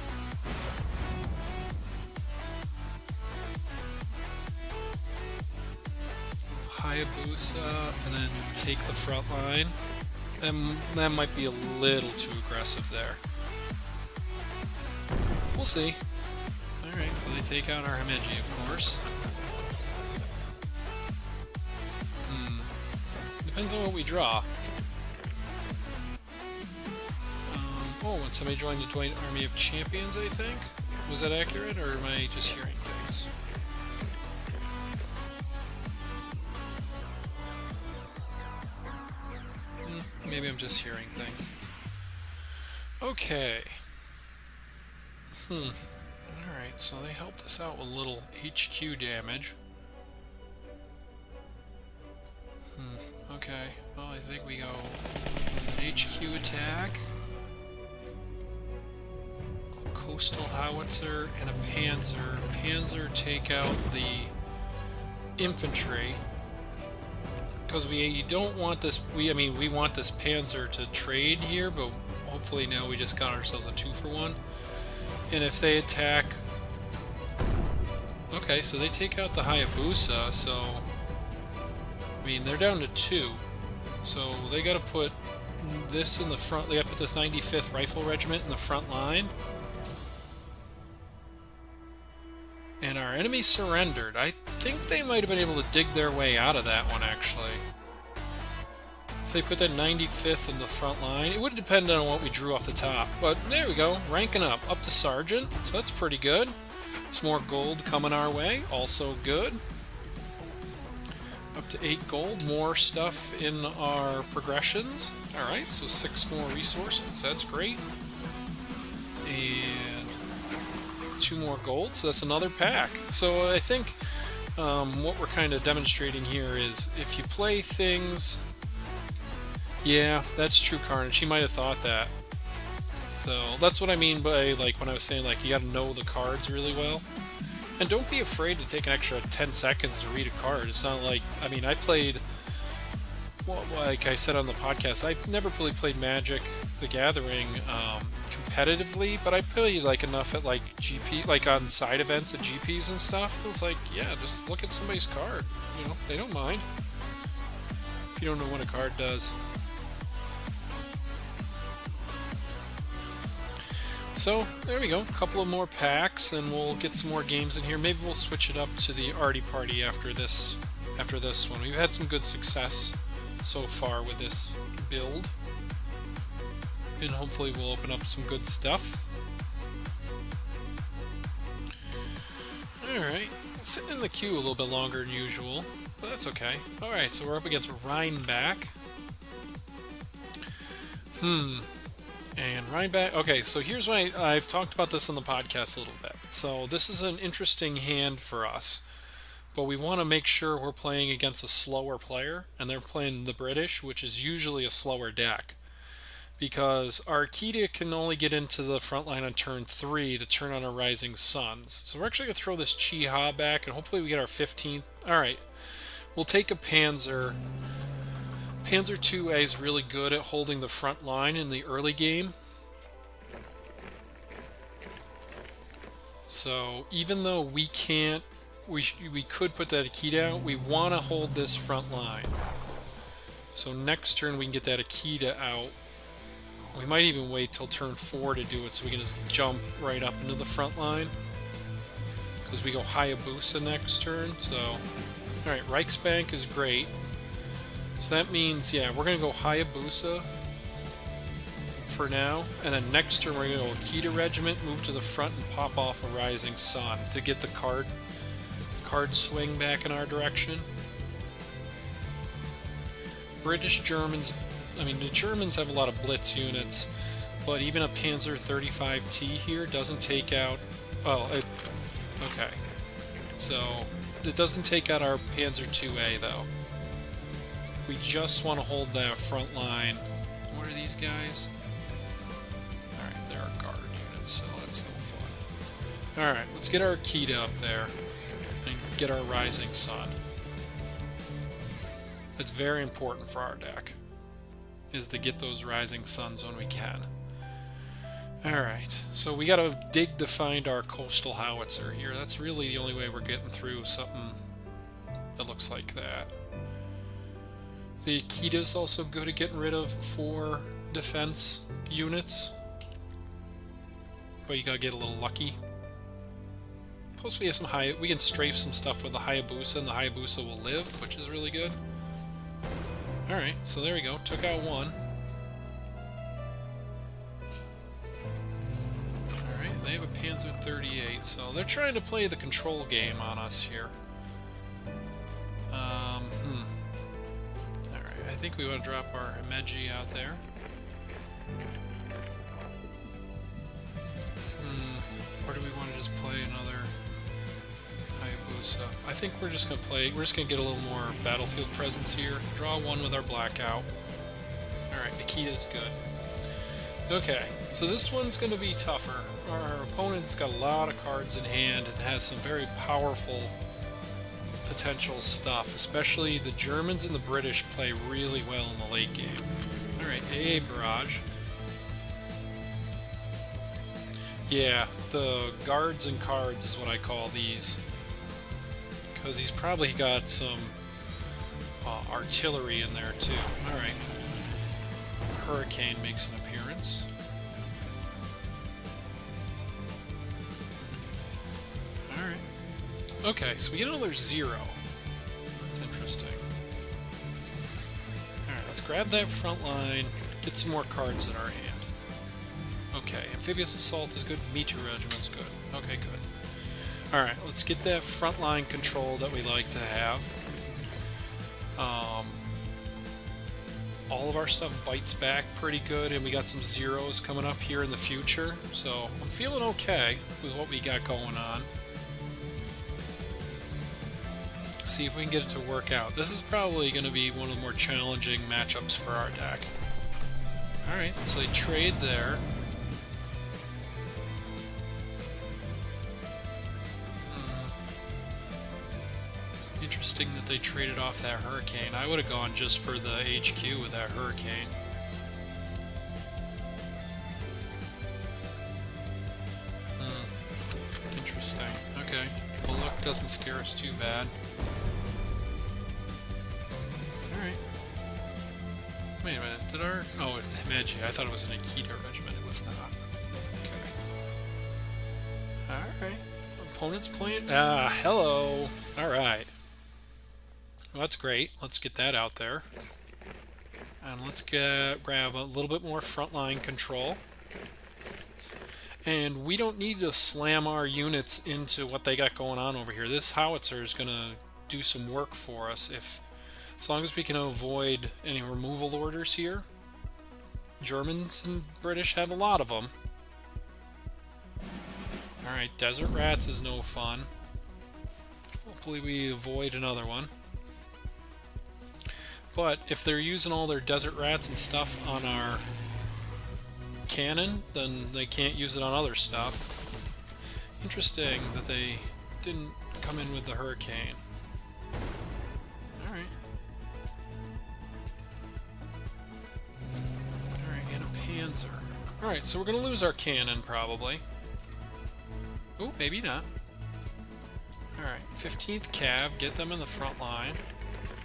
Hayabusa, and then take the front line. And that might be a little too aggressive there. We'll see. Alright, so they take out our Himeji, of course. Depends on what we draw. Oh, and somebody joined the Dwight Army of Champions, I think? Was that accurate, or am I just hearing things? Maybe I'm just hearing things. Okay. Alright, so they helped us out with a little HQ damage. Okay, well, I think we go with an HQ attack, a coastal howitzer, and a Panzer. Panzer take out the infantry. Because we don't want this, we want this Panzer to trade here, but hopefully now we just got ourselves a 2-for-1. And if they attack... Okay, so they take out the Hayabusa, so... I mean, they're down to 2. So they gotta put this in the front, they gotta put this 95th Rifle Regiment in the front line. And our enemy surrendered. I think they might have been able to dig their way out of that one, actually. If they put that 95th in the front line, it would depend on what we drew off the top. But there we go, ranking up to Sergeant, so that's pretty good. Some more gold coming our way, also good. Up to 8 gold, more stuff in our progressions. Alright, so 6 more resources, that's great. And 2 more gold, so that's another pack. So I think what we're kind of demonstrating here is if you play things... Yeah, that's true, Carnage. He might have thought that. So that's what I mean by, like, when I was saying, like, you gotta know the cards really well. And don't be afraid to take an extra 10 seconds to read a card. It's not like, I mean, I played, well, like I said on the podcast, I never really played Magic the Gathering competitively, but I played like enough at like GP, like on side events at GPs and stuff. It's like, yeah, just look at somebody's card. You know, they don't mind if you don't know what a card does. So there we go, a couple of more packs, and we'll get some more games in here. Maybe we'll switch it up to the Arty Party after this one. We've had some good success so far with this build, and hopefully we'll open up some good stuff. Alright, sitting in the queue a little bit longer than usual, but that's okay. Alright, so we're up against Rhineback. And Rhineback, okay, so here's what I've talked about this on the podcast a little bit. So this is an interesting hand for us, but we want to make sure we're playing against a slower player, and they're playing the British, which is usually a slower deck, because our Akita can only get into the front line on turn 3 to turn on our Rising Suns. So we're actually going to throw this Chi-Ha back, and hopefully we get our 15th. Alright, we'll take a Panzer. Panzer 2A is really good at holding the front line in the early game. So even though we can't, we could put that Akita out, we want to hold this front line. So next turn we can get that Akita out. We might even wait till turn 4 to do it so we can just jump right up into the front line. Because we go Hayabusa next turn, so... Alright, Reichsbank is great. So that means, yeah, we're going to go Hayabusa for now, and then next turn we're going to go Akita Regiment, move to the front, and pop off a Rising Sun to get the card swing back in our direction. British, Germans, I mean, the Germans have a lot of Blitz units, but even a Panzer 35T here doesn't take out, well, okay, so it doesn't take out our Panzer 2A though. We just want to hold that front line. What are these guys? Alright, they're a guard unit, so that's no fun. Alright, let's get our Akita up there and get our Rising Sun. It's very important for our deck, is to get those Rising Suns when we can. Alright, so we gotta dig to find our Coastal Howitzer here. That's really the only way we're getting through something that looks like that. The Akita is also good at getting rid of 4 defense units, but you gotta get a little lucky. Plus we have some we can strafe some stuff with the Hayabusa, and the Hayabusa will live, which is really good. Alright, so there we go, took out 1. Alright, they have a Panzer 38, so they're trying to play the control game on us here. I think we want to drop our Himeji out there. Or do we want to just play another Hayabusa? I think we're just going to get a little more battlefield presence here. Draw 1 with our Blackout. Alright, Nikita's good. Okay, so this one's going to be tougher. Our opponent's got a lot of cards in hand and has some very powerful potential stuff, especially the Germans and the British play really well in the late game. Alright, AA Barrage. Yeah, the guards and cards is what I call these, because he's probably got some artillery in there too. Alright, Hurricane makes an appearance. Alright. Okay, so we get another 0. That's interesting. Alright, let's grab that front line, get some more cards in our hand. Okay, Amphibious Assault is good, Meteor Regiment's good. Okay, good. Alright, let's get that front line control that we like to have. all of our stuff bites back pretty good, and we got some zeros coming up here in the future, so I'm feeling okay with what we got going on. See if we can get it to work out. This is probably going to be one of the more challenging matchups for our deck. Alright, so they trade there. Interesting that they traded off that Hurricane. I would have gone just for the HQ with that Hurricane. Interesting. Okay. Bullock doesn't scare us too bad. Alright. Wait a minute. Did our... Oh, Magi. I thought it was an Akita regiment. It was not. Okay. Alright. Opponent's playing... Ah, hello. Alright. Well, that's great. Let's get that out there. And let's grab a little bit more frontline control. And we don't need to slam our units into what they got going on over here. This howitzer is going to do some work for us as long as we can avoid any removal orders here. Germans and British have a lot of them. Alright, Desert Rats is no fun. Hopefully we avoid another one. But if they're using all their Desert Rats and stuff on our cannon, then they can't use it on other stuff. Interesting that they didn't come in with the Hurricane. Alright. Alright, and a Panzer. Alright, so we're going to lose our cannon, probably. Oh, maybe not. Alright, 15th Cav, get them in the front line.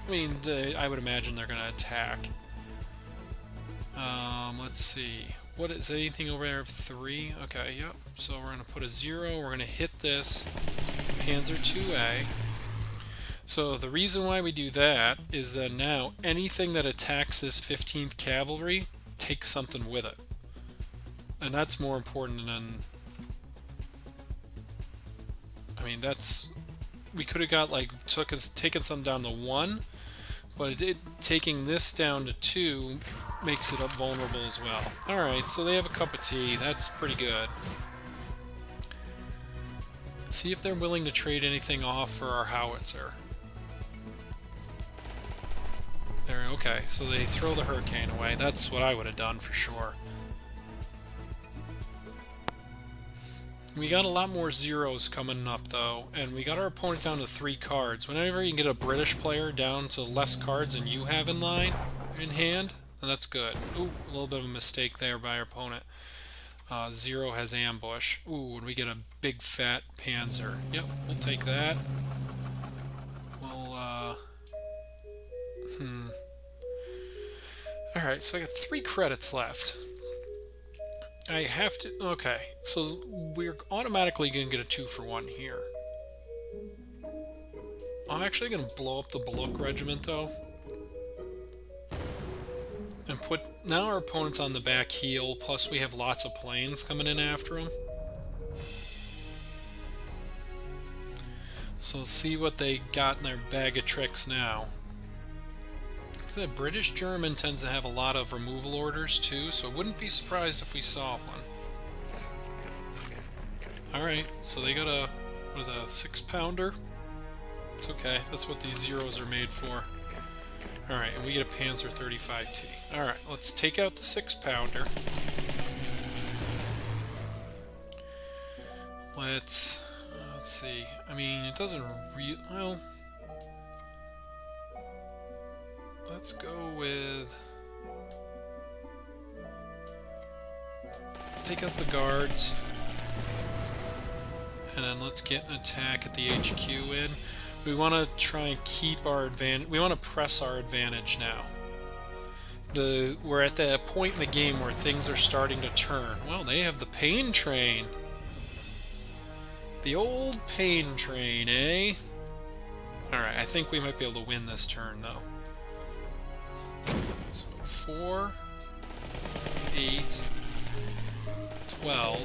I mean, I would imagine they're going to attack. Let's see. What is anything over there of 3? Okay, yep. So we're going to put a 0. We're going to hit this Panzer IIA. So the reason why we do that is that now anything that attacks this 15th Cavalry takes something with it. And that's more important than... I mean, that's... We could have got, like, taken some down to 1, but taking this down to 2 makes it vulnerable as well. Alright, so they have a cup of tea. That's pretty good. See if they're willing to trade anything off for our howitzer. There, okay, so they throw the Hurricane away. That's what I would have done for sure. We got a lot more zeros coming up, though, and we got our opponent down to 3 cards. Whenever you can get a British player down to less cards than you have in hand, then that's good. Ooh, a little bit of a mistake there by our opponent. 0 has ambush. Ooh, and we get a big fat Panzer. Yep, we'll take that. We'll, Alright, so I got 3 credits left. I have to... Okay, so we're automatically going to get a 2-for-1 here. I'm actually going to blow up the Bullock Regiment, though. And put... Now our opponent's on the back heel, plus we have lots of planes coming in after him. So let's see what they got in their bag of tricks now. The British-German tends to have a lot of removal orders, too, so I wouldn't be surprised if we saw one. Alright, so they got a, what is that, a 6-pounder? It's okay, that's what these zeros are made for. Alright, and we get a Panzer 35T. Alright, let's take out the 6-pounder. Let's see. I mean, it doesn't well... Let's go with... Take out the guards. And then let's get an attack at the HQ in. We want to try and keep our advantage. We want to press our advantage now. We're at that point in the game where things are starting to turn. Well, they have the pain train. The old pain train, eh? Alright, I think we might be able to win this turn, though. So 4, 8, 12.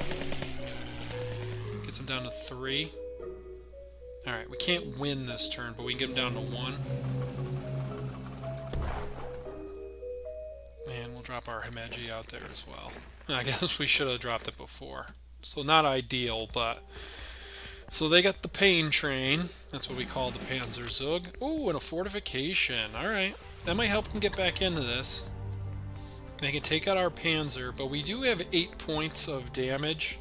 Gets him down to 3. Alright, we can't win this turn, but we can get him down to 1. drop our Himeji out there as well. I guess we should have dropped it before. So not ideal, but... So they got the pain train. That's what we call the Panzerzug. Ooh, and a fortification. Alright. That might help them get back into this. They can take out our Panzer, but we do have 8 points of damage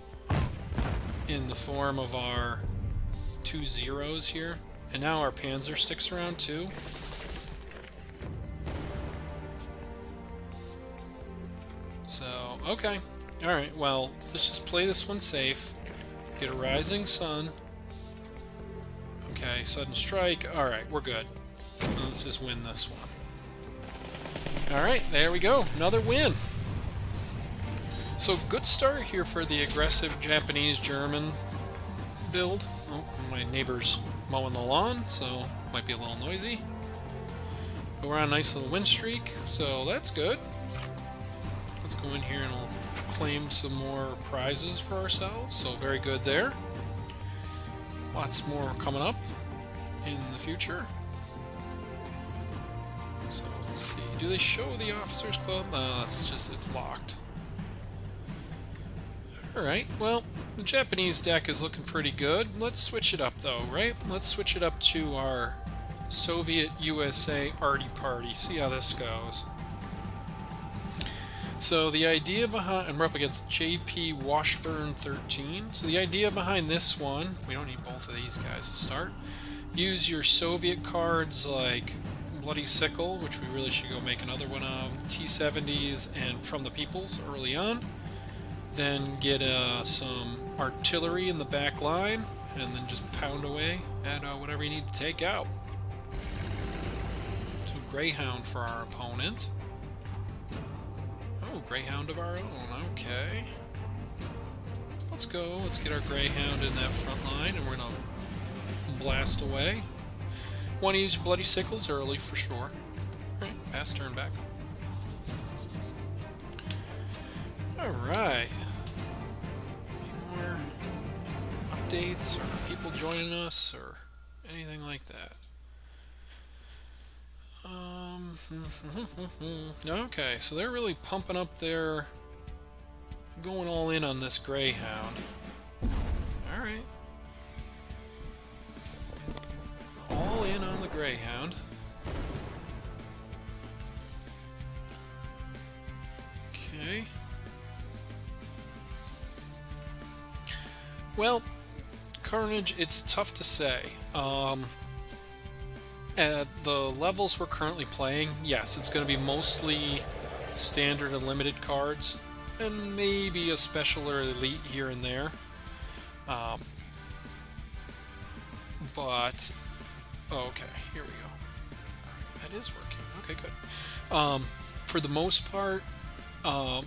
in the form of our 2 zeros here. And now our Panzer sticks around too. So, okay. Alright, well, let's just play this one safe. Get a Rising Sun. Okay, Sudden Strike. Alright, we're good. Let's just win this one. Alright, there we go. Another win. So, good start here for the aggressive Japanese-German build. Oh, my neighbor's mowing the lawn, so might be a little noisy. But we're on a nice little win streak, so that's good. Let's go in here and we'll claim some more prizes for ourselves, so very good there. Lots more coming up in the future. So let's see, do they show the Officers Club? It's locked. Alright, well, the Japanese deck is looking pretty good. Let's switch it up though, right? Let's switch it up to our Soviet USA Arty Party, see how this goes. So the idea behind, and we're up against JP Washburn 13. So the idea behind this one, we don't need both of these guys to start. Use your Soviet cards like Bloody Sickle, which we really should go make another one of, T-70s, and From the Peoples early on. Then get some artillery in the back line, and then just pound away at whatever you need to take out. So Greyhound for our opponent. Oh, Greyhound of our own, okay. Let's go, let's get our Greyhound in that front line, and we're gonna blast away. Want to use Bloody Sickles early for sure. Alright, pass turn back. Alright. Any more updates or people joining us or anything like that? Okay, so they're really pumping up their... going all in on this Greyhound. Alright. All in on the Greyhound. Okay. Well, Carnage, it's tough to say. At the levels we're currently playing, yes, it's going to be mostly standard and limited cards, and maybe a special or elite here and there. But, okay, here we go. That is working. Okay, good. For the most part,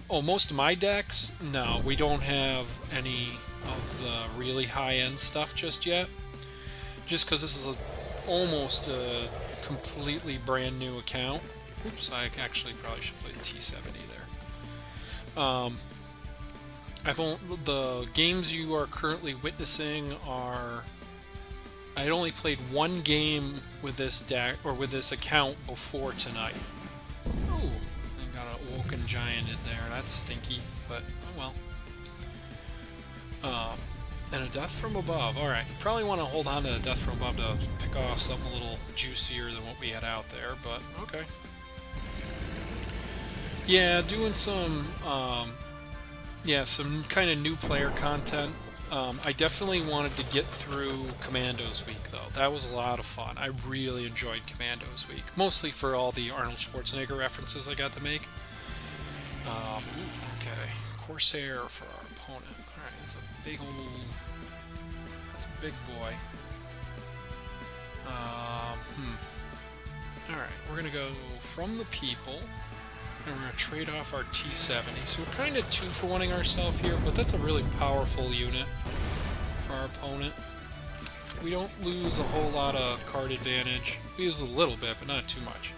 most of my decks, no, we don't have any of the really high-end stuff just yet. Just because this is almost a completely brand new account. Oops, I actually probably should play the T-70 there. The games you are currently witnessing are... I'd only played one game with this deck, or with this account before tonight. Oh, I got an Woken Giant in there. That's stinky, but oh well. And a Death from Above. Alright, you probably want to hold on to the Death from Above to pick off something a little juicier than what we had out there, but okay. Yeah, doing some, some kind of new player content. I definitely wanted to get through Commandos Week, though. That was a lot of fun. I really enjoyed Commandos Week, mostly for all the Arnold Schwarzenegger references I got to make. Okay, Corsair for our opponent. Alright, that's a big old... That's a big boy. Alright, we're gonna go From the People, and we're gonna trade off our T-70. So we're kind of 2-for-1ing ourselves here, but that's a really powerful unit for our opponent. We don't lose a whole lot of card advantage. We lose a little bit, but not too much.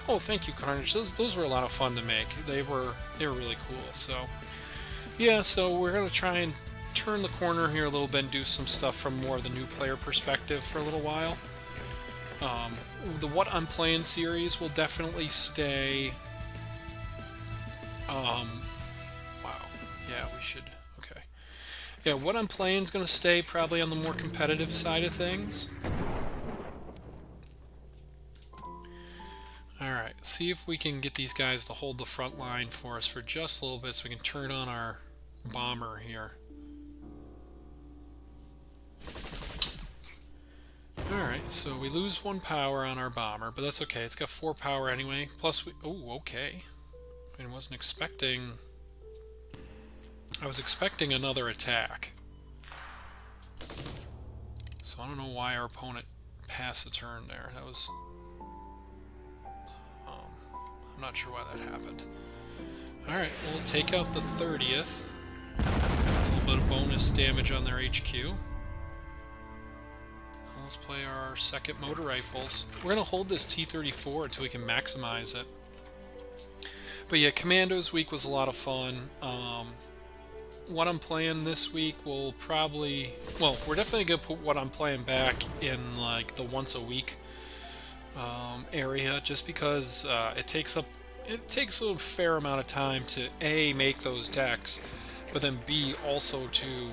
Oh, thank you, Carnage. Those were a lot of fun to make. They were really cool. So, yeah. So we're gonna try and turn the corner here a little bit and do some stuff from more of the new player perspective for a little while. The What I'm Playing series will definitely stay Wow. Yeah, we should. Okay. Yeah, what I'm playing is going to stay probably on the more competitive side of things. Alright, see if we can get these guys to hold the front line for us for just a little bit so we can turn on our bomber here. Alright, so we lose 1 power on our bomber, but that's okay. It's got 4 power anyway. Plus we... Oh, okay. I wasn't expecting... I was expecting another attack. So I don't know why our opponent passed the turn there. That was... I'm not sure why that happened. Alright, we'll take out the 30th. A little bit of bonus damage on their HQ. Let's play our second motor rifles. We're going to hold this T-34 until we can maximize it. But yeah, Commandos week was a lot of fun. What I'm playing this week will probably... Well, we're definitely going to put what I'm playing back in like the once a week area, just because it takes a fair amount of time to A, make those decks, but then B, also to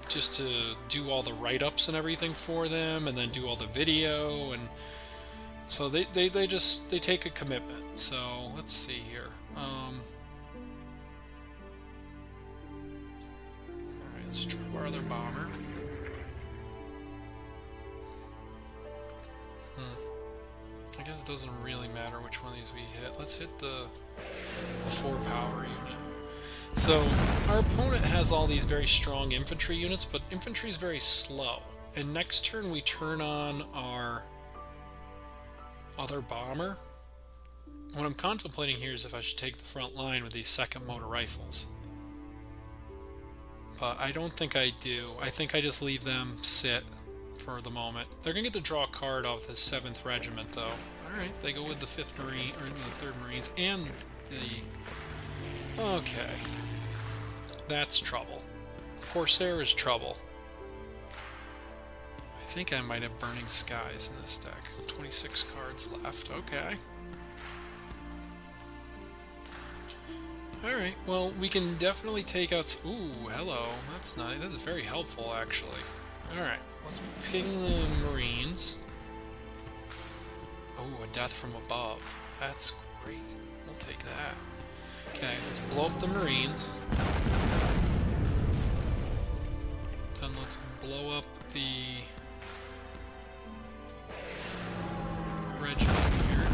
just to do all the write-ups and everything for them, and then do all the video, and so they take a commitment. So let's see here. Alright, let's drop our other bomber. I guess it doesn't really matter which one of these we hit. Let's hit the 4 power unit. So our opponent has all these very strong infantry units, but infantry is very slow. And next turn we turn on our other bomber. What I'm contemplating here is if I should take the front line with these second motor rifles. But I don't think I do. I think I just leave them sit for the moment. They're going to get to draw a card off the 7th Regiment, though. Alright, they go with the 5th Marine, or the 3rd Marines, and the... Okay. That's trouble. Corsair is trouble. I think I might have Burning Skies in this deck. 26 cards left. Okay. Alright, well, we can definitely take out... Ooh, hello. That's nice. That's very helpful, actually. Alright, let's ping the Marines. Oh, a death from above. That's great. We'll take that. Okay, let's blow up the Marines. Then let's blow up the regiment here.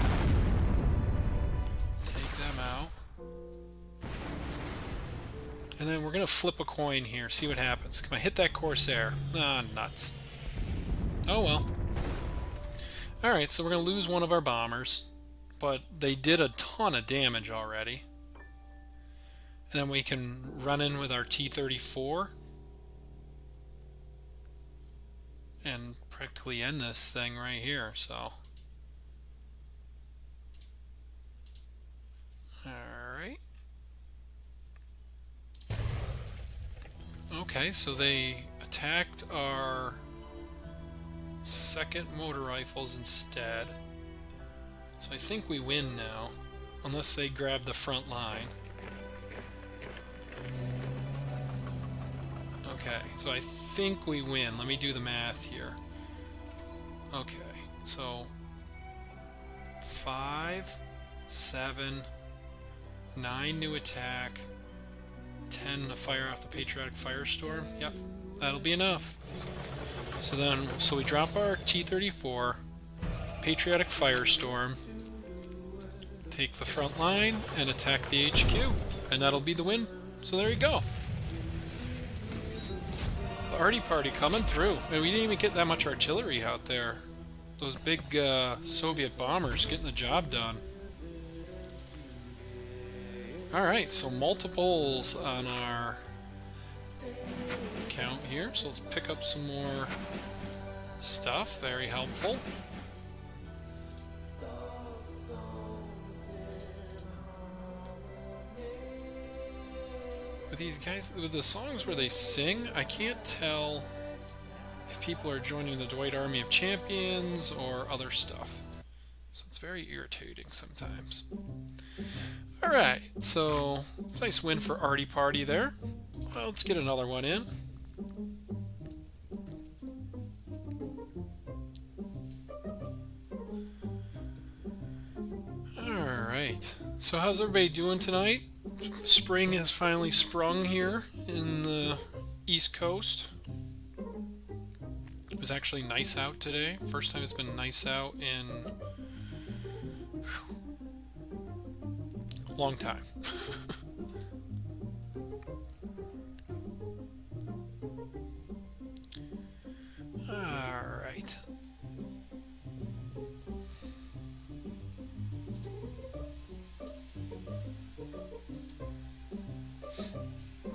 Take them out. And then we're going to flip a coin here, see what happens. Can I hit that Corsair? Ah, nuts. Oh well. Alright, so we're going to lose one of our bombers. But they did a ton of damage already. And then we can run in with our T-34. And practically end this thing right here, so... Alright. Okay, so they attacked our second motor rifles instead. So I think we win now, unless they grab the front line. Okay, so I think we win. Let me do the math here. Okay, so 5, 7, 9 to attack, 10 to fire off the Patriotic Firestorm. Yep, that'll be enough. So we drop our T-34, Patriotic Firestorm, take the front line, and attack the HQ. And that'll be the win. So there you go. The arty party coming through. And we didn't even get that much artillery out there. Those big Soviet bombers getting the job done. Alright, so multiples on our count here. So let's pick up some more stuff. Very helpful. With these guys, with the songs where they sing, I can't tell if people are joining the Dwight Army of Champions or other stuff. So it's very irritating sometimes. Alright, so it's a nice win for Artie Party there. Well, let's get another one in. Alright, so how's everybody doing tonight? Spring has finally sprung here in the East Coast. It was actually nice out today. First time it's been nice out in a long time. Alright.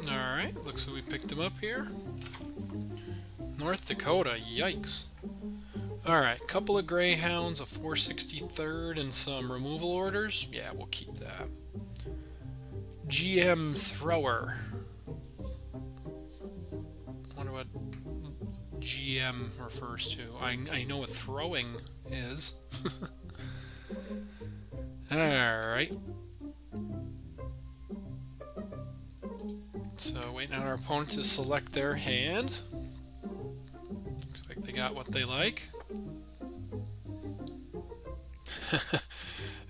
Alright, looks like we picked him up here. North Dakota, yikes. Alright, couple of Greyhounds, a 463rd, and some removal orders. Yeah, we'll keep that. GM Thrower. Wonder what GM refers to. I know what throwing is. Alright. So waiting on our opponent to select their hand. Looks like they got what they like.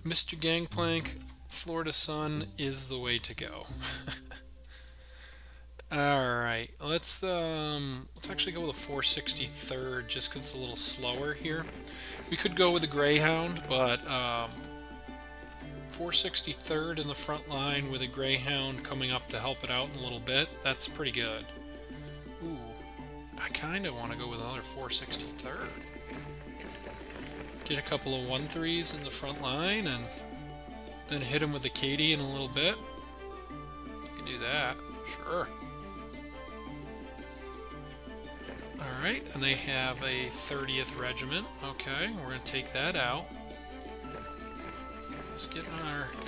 Mr. Gangplank, Florida Sun is the way to go. Alright, let's actually go with a 463rd just because it's a little slower here. We could go with a Greyhound, but 463rd in the front line with a Greyhound coming up to help it out in a little bit, that's pretty good. Ooh, I kind of want to go with another 463rd. Get a couple of 1-3s in the front line and then hit him with the Katie in a little bit. You can do that, sure. Alright, and they have a 30th Regiment. Okay, we're going to take that out. Let's get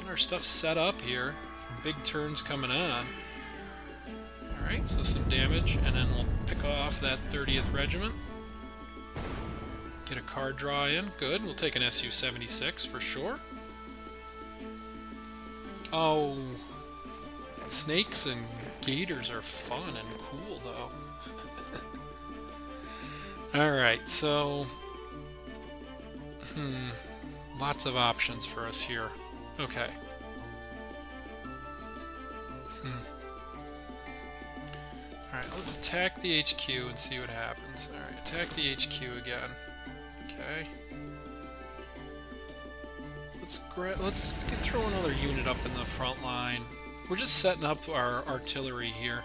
our stuff set up here. Big turns coming on. Alright, so some damage, and then we'll pick off that 30th Regiment. Get a card draw in. Good, we'll take an Su-76 for sure. Oh, snakes and gators are fun and cool, though. Alright, so... lots of options for us here. Okay. Alright, let's attack the HQ and see what happens. Alright, attack the HQ again. Okay. Let's throw another unit up in the front line. We're just setting up our artillery here.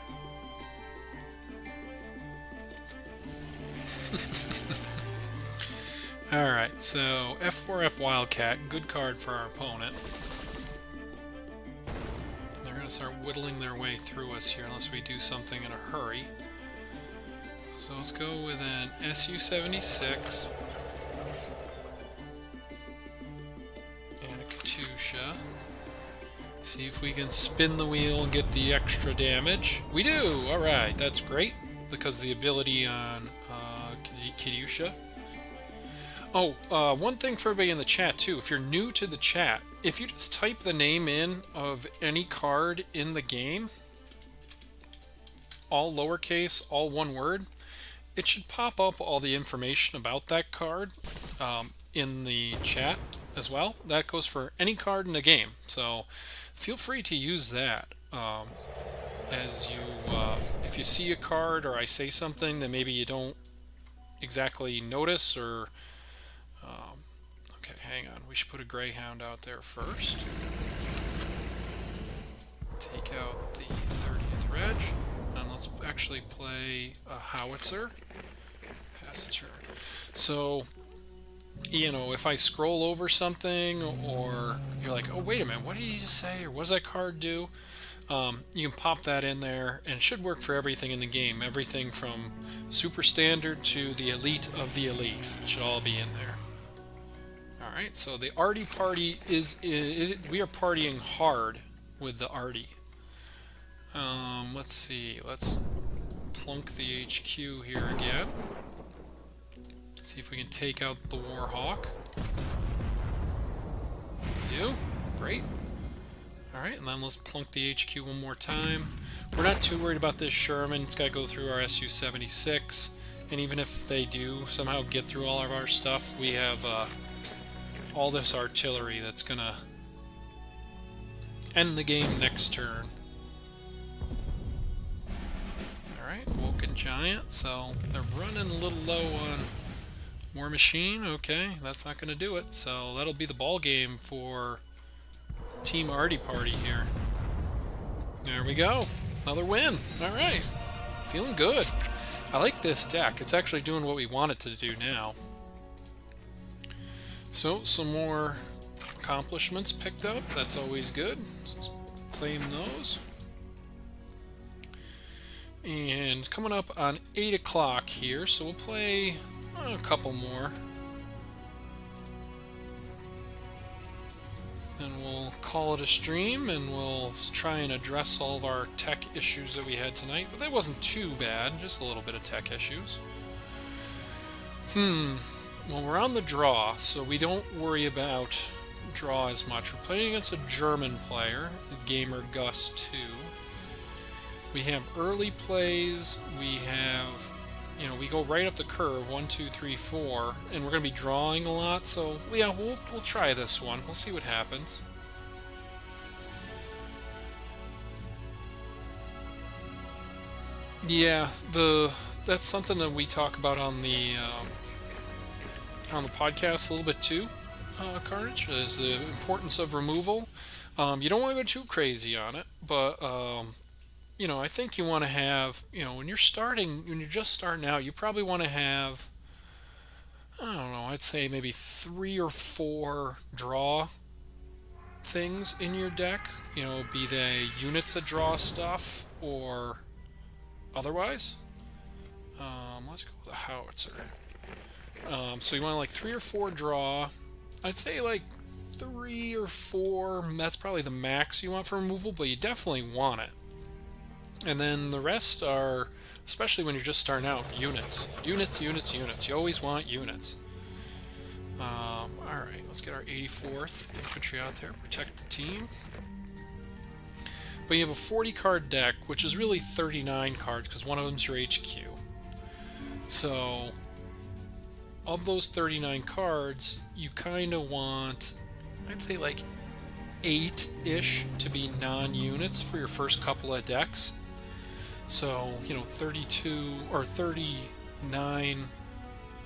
Alright, so F4F Wildcat, good card for our opponent. They're going to start whittling their way through us here unless we do something in a hurry. So let's go with an Su-76 and a Katusha. See if we can spin the wheel and get the extra damage. We do! Alright, that's great, because the ability on Katusha. Oh, one thing for everybody in the chat too, if you're new to the chat, if you just type the name in of any card in the game, all lowercase, all one word, it should pop up all the information about that card in the chat as well. That goes for any card in the game, so feel free to use that. As you, if you see a card or I say something that maybe you don't exactly notice or... okay, hang on. We should put a Greyhound out there first. Take out the 30th Reg. And let's actually play a Howitzer. Pass turn. So, you know, if I scroll over something or you're like, oh, wait a minute, what did you just say? Or what does that card do? You can pop that in there, and it should work for everything in the game. Everything from super standard to the elite of the elite. It should all be in there. Alright, so the Artie party is... we are partying hard with the Artie. Let's see. Let's plunk the HQ here again. See if we can take out the Warhawk. do. Great. Alright, and then let's plunk the HQ one more time. We're not too worried about this Sherman. It's got to go through our Su-76. And even if they do somehow get through all of our stuff, we have all this artillery that's going to end the game next turn. Alright, Woken Giant. So they're running a little low on War Machine. Okay, that's not going to do it. So that'll be the ball game for Team Arty Party here. There we go. Another win. Alright. Feeling good. I like this deck. It's actually doing what we want it to do now. So, some more accomplishments picked up. That's always good. So let's claim those. And coming up on 8 o'clock here, so we'll play a couple more. And we'll call it a stream, and we'll try and address all of our tech issues that we had tonight. But that wasn't too bad, just a little bit of tech issues. Well, we're on the draw, so we don't worry about draw as much. We're playing against a German player, Gamer Gus 2. We have early plays, we have, you know, we go right up the curve, 1, 2, 3, 4, and we're going to be drawing a lot, so yeah, we'll try this one. We'll see what happens. Yeah, that's something that we talk about on the podcast a little bit too, Carnage, is the importance of removal. You don't want to go too crazy on it, but you know, I think you want to have, you know, when you're just starting out, you probably want to have, I don't know, I'd say maybe 3 or 4 draw things in your deck. You know, be they units that draw stuff or otherwise. Let's go with the howitzer. So you want like 3 or 4 draw. I'd say like 3 or 4, that's probably the max you want for removal, but you definitely want it. And then the rest are, especially when you're just starting out, units. Units, units, units. You always want units. Alright, let's get our 84th infantry out there, protect the team. But you have a 40 card deck, which is really 39 cards, because one of them's your HQ. So, of those 39 cards, you kind of want, I'd say like 8-ish to be non-units for your first couple of decks. So, you know, 32 or 39,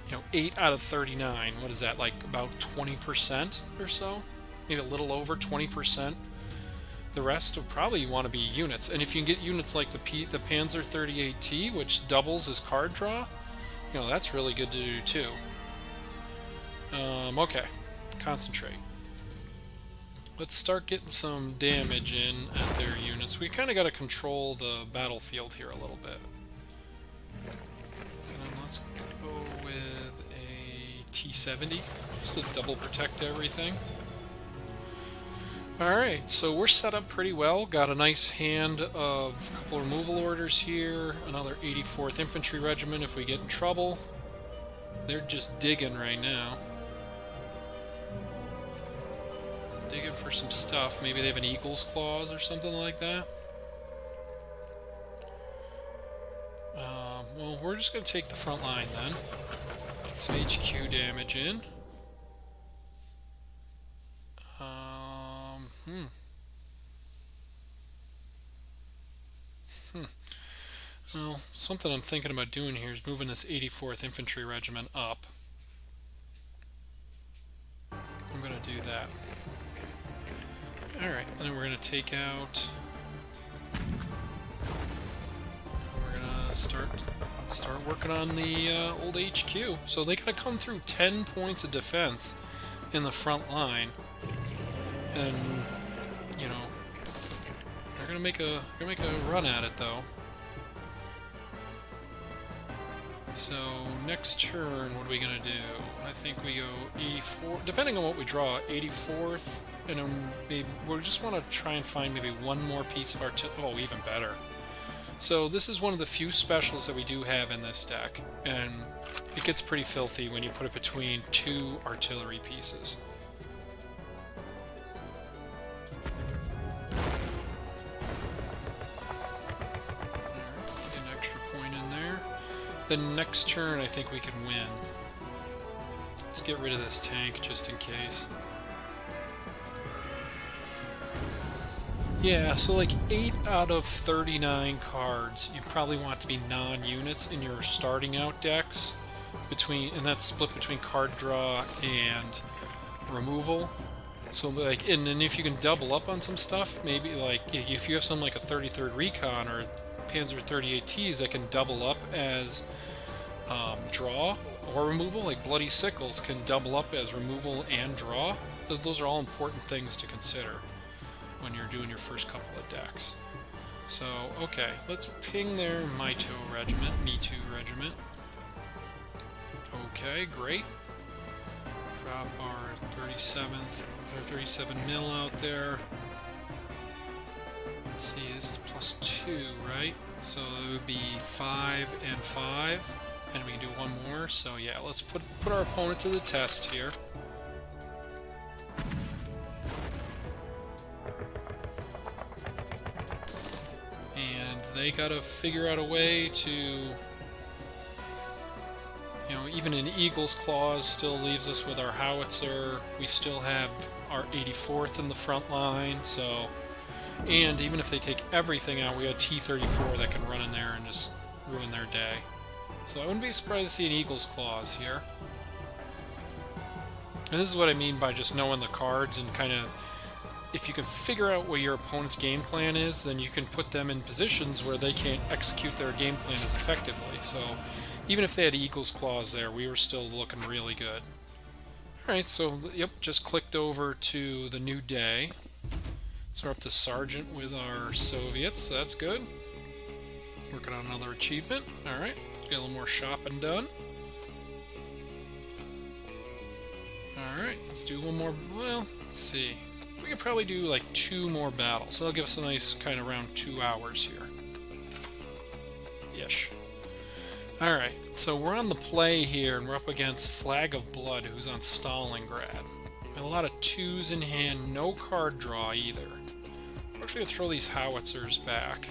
you know, 8 out of 39, what is that, like about 20% or so? Maybe a little over 20%. The rest will probably want to be units. And if you can get units like the Panzer 38T, which doubles as card draw, you know, that's really good to do too. Okay, concentrate. Let's start getting some damage in at their units. We kind of got to control the battlefield here a little bit. And let's go with a T-70, just to double protect everything. Alright, so we're set up pretty well. Got a nice hand of a couple removal orders here. Another 84th Infantry Regiment if we get in trouble. They're just digging right now. Digging for some stuff. Maybe they have an Eagle's Claws or something like that. Well, we're just going to take the front line then. Get some HQ damage in. Well, something I'm thinking about doing here is moving this 84th Infantry Regiment up. I'm going to do that. Alright, and then we're going to take out... We're going to start working on the old HQ. So they got to come through 10 points of defense in the front line. And, you know, they're going to make a run at it, though. So, next turn, what are we going to do? I think we go 84, depending on what we draw, 84th, and then maybe we just want to try and find maybe one more piece of artillery. Oh, even better. So, this is one of the few specials that we do have in this deck, and it gets pretty filthy when you put it between 2 artillery pieces. the next turn I think we can win. Let's get rid of this tank just in case. Yeah, so like 8 out of 39 cards you probably want to be non-units in your starting out decks, and that's split between card draw and removal. So like, and then if you can double up on some stuff, maybe like if you have some like a 33rd Recon or Panzer 38Ts that can double up as draw or removal, like Bloody Sickles can double up as removal and draw. Those are all important things to consider when you're doing your first couple of decks. So, okay, let's ping their MeToo regiment. Okay, great. Drop our 37 mil out there. Let's see, this is +2, right? So it would be 5 and 5, and we can do one more. So yeah, let's put our opponent to the test here. They gotta figure out a way to, you know, even an Eagle's Claws still leaves us with our howitzer. We still have our 84th in the front line, so, and even if they take everything out, we got T-34 that can run in there and just ruin their day. So I wouldn't be surprised to see an Eagle's Claws here. And this is what I mean by just knowing the cards and kind of, if you can figure out what your opponent's game plan is, then you can put them in positions where they can't execute their game plan as effectively. So even if they had Eagle's Claws there, we were still looking really good. Alright, so yep, just clicked over to the new day. So we're up to Sergeant with our Soviets, so that's good. Working on another achievement. Alright, get a little more shopping done. Alright, let's do one more. Well, let's see. We could probably do like 2 more battles. So that'll give us a nice kind of around 2 hours here. Ish. Alright, so we're on the play here, and we're up against Flag of Blood, who's on Stalingrad. A lot of 2s in hand, no card draw either. We're actually going to throw these howitzers back.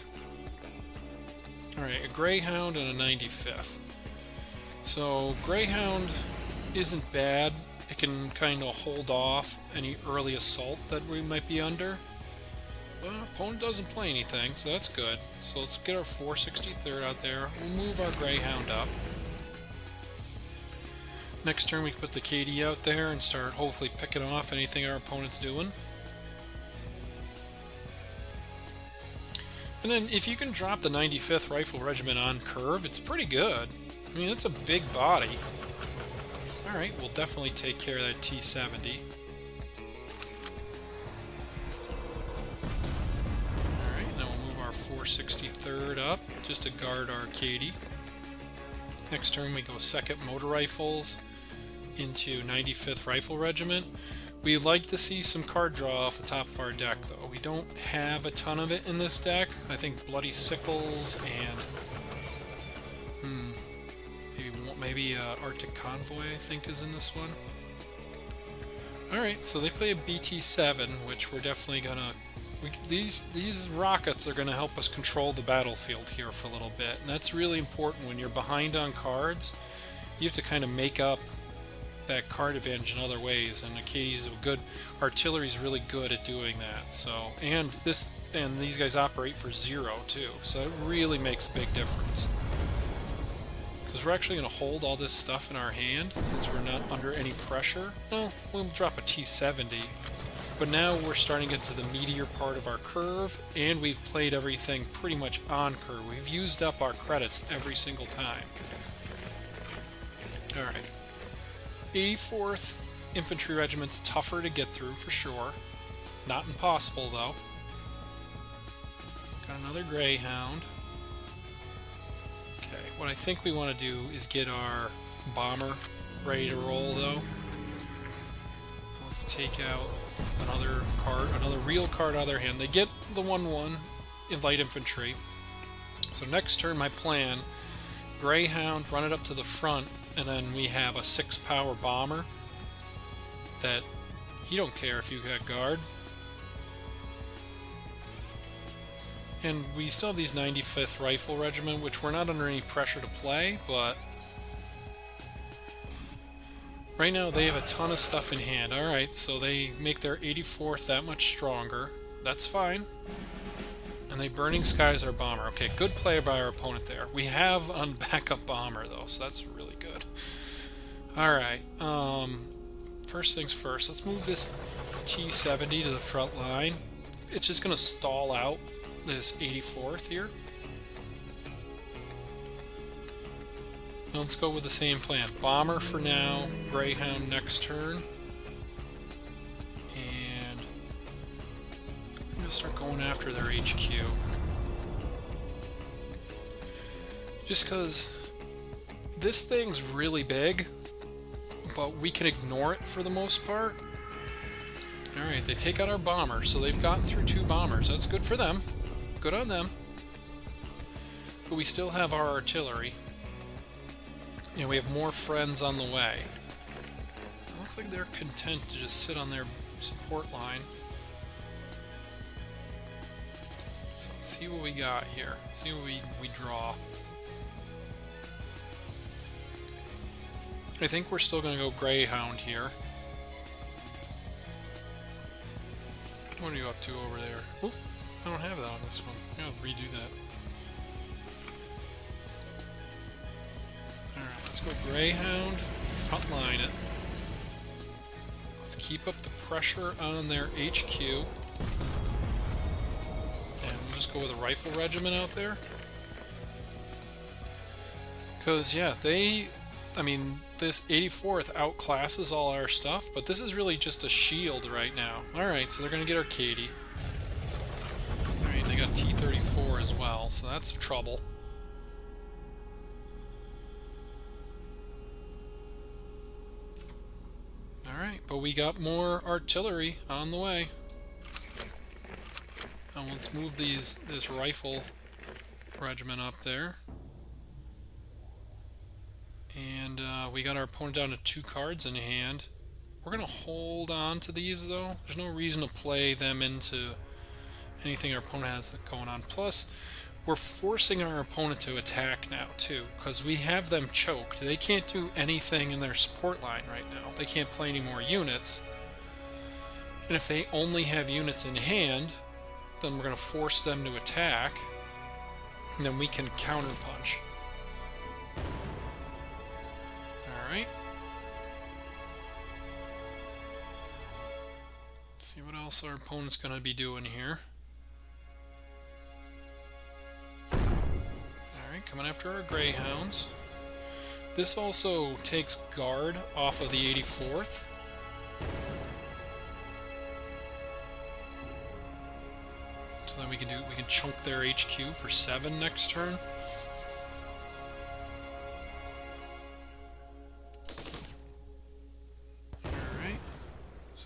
Alright, a Greyhound and a 95th. So, Greyhound isn't bad. It can kind of hold off any early assault that we might be under. Well, our opponent doesn't play anything, so that's good. So let's get our 463rd out there. We'll move our Greyhound up. Next turn we can put the KD out there and start hopefully picking off anything our opponent's doing. And then if you can drop the 95th Rifle Regiment on curve, it's pretty good. I mean, it's a big body. Alright, we'll definitely take care of that T-70. Alright, now we'll move our 463rd up, just to guard our KD. Next turn we go 2nd Motor Rifles into 95th Rifle Regiment. We'd like to see some card draw off the top of our deck, though. We don't have a ton of it in this deck. I think Bloody Sickles and... Maybe Arctic Convoy, I think, is in this one. Alright, so they play a BT-7, which we're definitely gonna... These rockets are gonna help us control the battlefield here for a little bit, and that's really important when you're behind on cards. You have to kind of make up that card advantage in other ways, and Acadi's a good... Artillery's really good at doing that, so... And these guys operate for 0, too, so it really makes a big difference. Because we're actually going to hold all this stuff in our hand, since we're not under any pressure. Well, we'll drop a T-70, but now we're starting to get to the meatier part of our curve, and we've played everything pretty much on curve. We've used up our credits every single time. Alright. 84th Infantry Regiment's tougher to get through, for sure. Not impossible, though. Got another Greyhound. What I think we want to do is get our bomber ready to roll, though. Let's take out another card, another real card out of their hand. They get the 1-1 in light infantry. So next turn, my plan, Greyhound, run it up to the front, and then we have a 6-power bomber that he don't care if you got guard. And we still have these 95th Rifle Regiment, which we're not under any pressure to play, but right now they have a ton of stuff in hand. Alright, so they make their 84th that much stronger. That's fine. And they Burning Skies our bomber. Okay, good play by our opponent there. We have a backup bomber, though, so that's really good. Alright, first things first, let's move this T-70 to the front line. It's just going to stall out this 84th here. Let's go with the same plan. Bomber for now, Greyhound next turn. And I'm going to start going after their HQ. Just because this thing's really big, but we can ignore it for the most part. Alright, they take out our bomber, so they've gotten through 2 bombers. That's good for them. Good on them. But we still have our artillery. You know, we have more friends on the way. It looks like they're content to just sit on their support line. So let's see what we got here. See what we draw. I think we're still going to go Greyhound here. What are you up to over there? Oop, I don't have that on this one. I gotta redo that. Alright, let's go Greyhound. Frontline it. Let's keep up the pressure on their HQ. And we'll just go with a Rifle Regiment out there. Because, yeah, I mean, this 84th outclasses all our stuff, but this is really just a shield right now. Alright, so they're going to get our Katie. Alright, they got T-34 as well, so that's trouble. Alright, but we got more artillery on the way. Now let's move this Rifle Regiment up there. And we got our opponent down to 2 cards in hand. We're going to hold on to these, though. There's no reason to play them into anything our opponent has going on. Plus, we're forcing our opponent to attack now, too, because we have them choked. They can't do anything in their support line right now. They can't play any more units. And if they only have units in hand, then we're going to force them to attack, and then we can counterpunch. Alright. Let's see what else our opponent's going to be doing here. Alright, coming after our Greyhounds. This also takes guard off of the 84th. So then we can chunk their HQ for 7 next turn.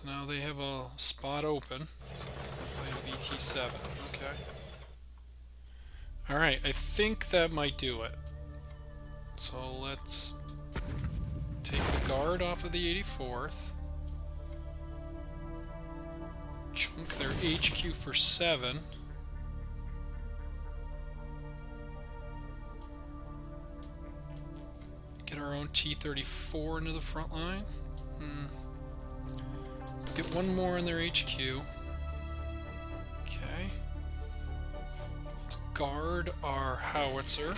Now they have a spot open. Play BT7. Okay. Alright, I think that might do it. So let's take the guard off of the 84th. Chunk their HQ for 7. Get our own T-34 into the front line. Get one more in their HQ. Okay. Let's guard our howitzer.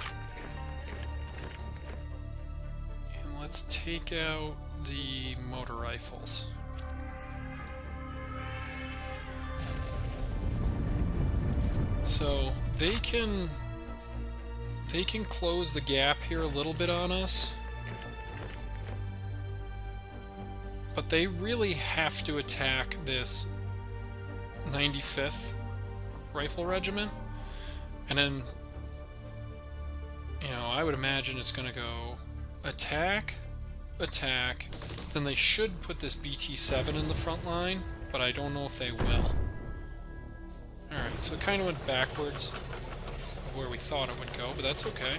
And let's take out the motor rifles. So they can close the gap here a little bit on us. But they really have to attack this 95th Rifle Regiment. And then, you know, I would imagine it's going to go attack, attack. Then they should put this BT7 in the front line, but I don't know if they will. Alright, so it kind of went backwards of where we thought it would go, but that's okay.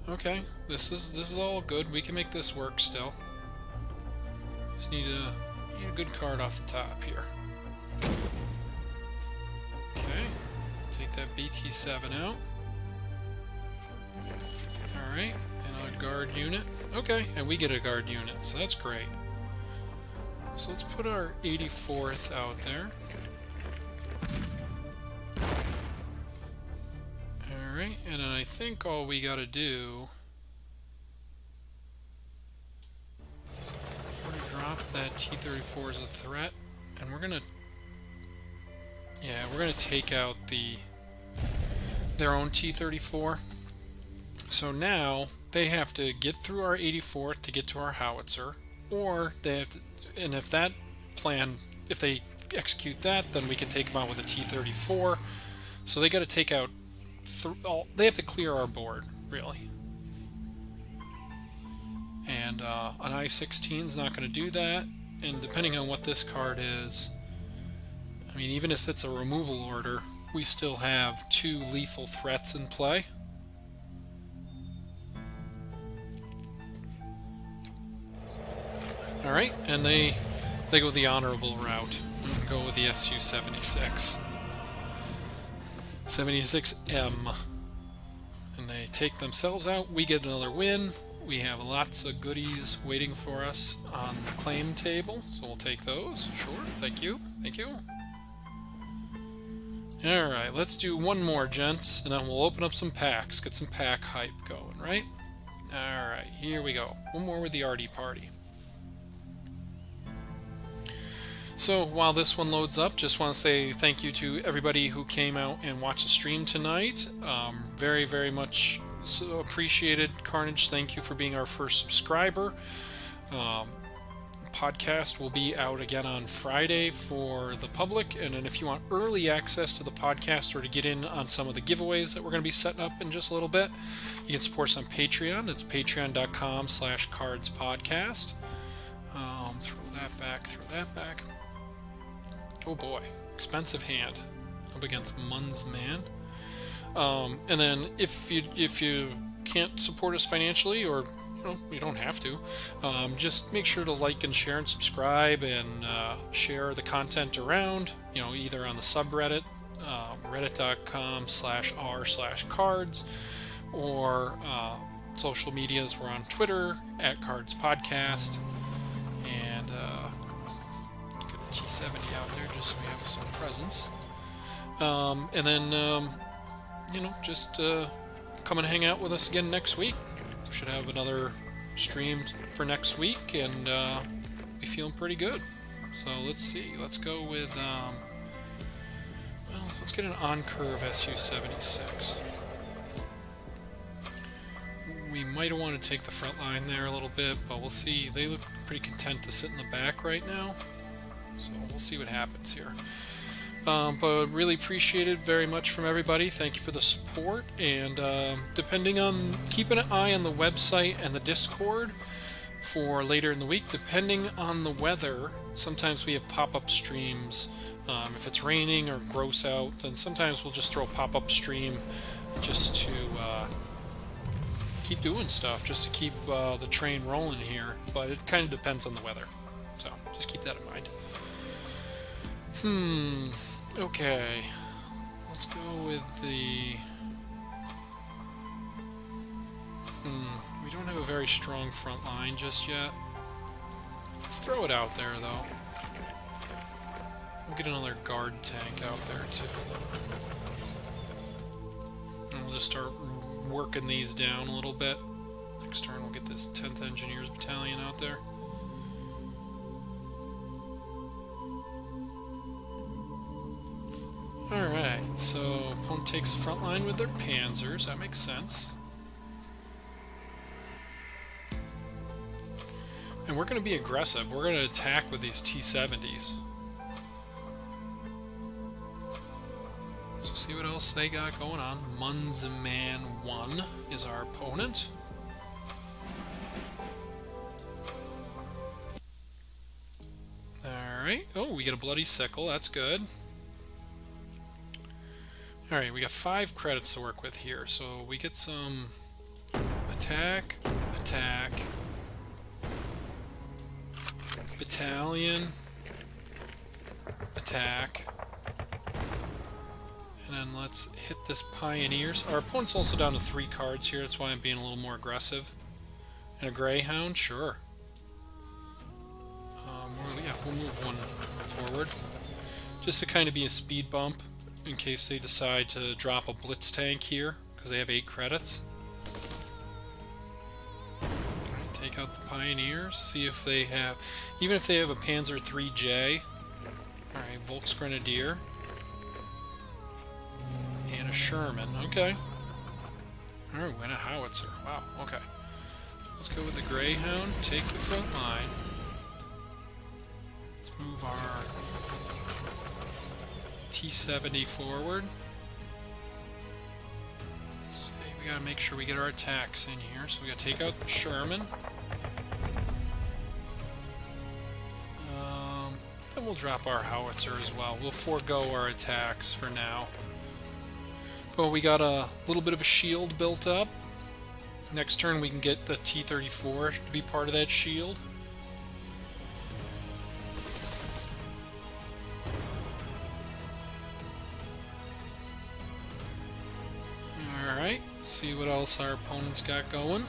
Okay, this is all good. We can make this work still. Just need a good card off the top here. Okay, take that BT-7 out. Alright, and a guard unit. Okay, and we get a guard unit, so that's great. So let's put our 84th out there. Alright, and then I think all we gotta do... we're gonna drop that T-34 as a threat, and we're gonna... yeah, we're gonna take out their own T-34. So now they have to get through our 84th to get to our howitzer, or they have to, and if that plan, if they execute that, then we can take them out with a T-34. So they got to take out, they have to clear our board, really. And an I-16 is not going to do that, and depending on what this card is, I mean, even if it's a removal order, we still have 2 lethal threats in play. Alright, and they go the honorable route and go with the Su-76. 76M. And they take themselves out, we get another win. We have lots of goodies waiting for us on the claim table, so we'll take those. Sure, thank you, thank you. Alright, let's do one more, gents, and then we'll open up some packs, get some pack hype going, right? Alright, here we go. One more with the Arty Party. So while this one loads up, just want to say thank you to everybody who came out and watched the stream tonight. Very, very much appreciated. Carnage, thank you for being our first subscriber. Podcast will be out again on Friday for the public, and then if you want early access to the podcast or to get in on some of the giveaways that we're going to be setting up in just a little bit, you can support us on Patreon. It's patreon.com/KARDS-podcast. Throw that back. Oh boy, expensive hand up against Mun's Man. And then if you can't support us financially, or you don't have to, just make sure to like and share and subscribe and share the content around. Either on the subreddit, reddit.com/r/cards, or social medias. We're on Twitter @KARDS-podcast, and get a T-70 out there just so we have some presence. And then just come and hang out with us again next week. We should have another stream for next week, and be feeling pretty good. So let's see. Let's go with let's get an on-curve Su-76. We might want to take the front line there a little bit, but we'll see. They look pretty content to sit in the back right now, so we'll see what happens here. But really appreciated very much from everybody. Thank you for the support, and keep an eye on the website and the Discord for later in the week. Depending on the weather, sometimes we have pop-up streams. If it's raining or gross out, then sometimes we'll just throw a pop-up stream just to keep doing stuff, just to keep the train rolling here. But it kind of depends on the weather, so just keep that in mind. Okay, let's go with the... we don't have a very strong front line just yet. Let's throw it out there, though. We'll get another guard tank out there, too. And we'll just start working these down a little bit. Next turn, we'll get this 10th Engineers Battalion out there. Alright, so opponent takes the front line with their panzers. That makes sense. And we're going to be aggressive. We're going to attack with these T-70s. So see what else they got going on. Mun's Man 1 is our opponent. Alright. Oh, we get a bloody sickle. That's good. Alright, we got 5 credits to work with here, so we get some attack, battalion, attack, And then let's hit this Pioneers. Our opponent's also down to 3 cards here, that's why I'm being a little more aggressive. And a Greyhound, sure. Yeah, we'll move one forward. Just to kind of be a speed bump in case they decide to drop a Blitz tank here, because they have 8 credits. Alright, take out the Pioneers, see if they have... Even if they have a Panzer IIIJ. Alright, Volksgrenadier. And a Sherman, okay. Alright, and a Howitzer, wow, okay. Let's go with the Greyhound, take the front line. Let's move our T-70 forward. Let's see, we gotta make sure we get our attacks in here, so we gotta take out the Sherman. Then we'll drop our Howitzer as well. We'll forego our attacks for now. But we got a little bit of a shield built up. Next turn we can get the T-34 to be part of that shield. Alright, see what else our opponents got going.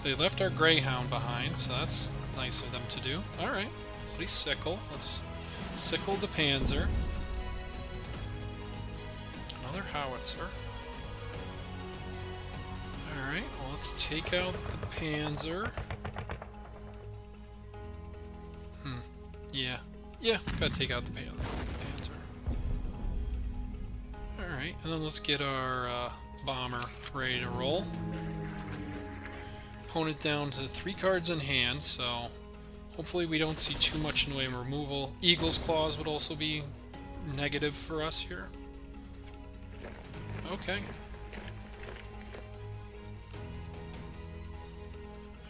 They left our Greyhound behind, so that's nice of them to do. Alright, bloody sickle. Let's sickle the Panzer. Another Howitzer. Alright, well, let's take out the Panzer. Yeah, gotta take out the Panzer. Alright, and then let's get our bomber ready to roll. Opponent down to 3 cards in hand, so hopefully we don't see too much in the way of removal. Eagle's Claws would also be negative for us here. Okay.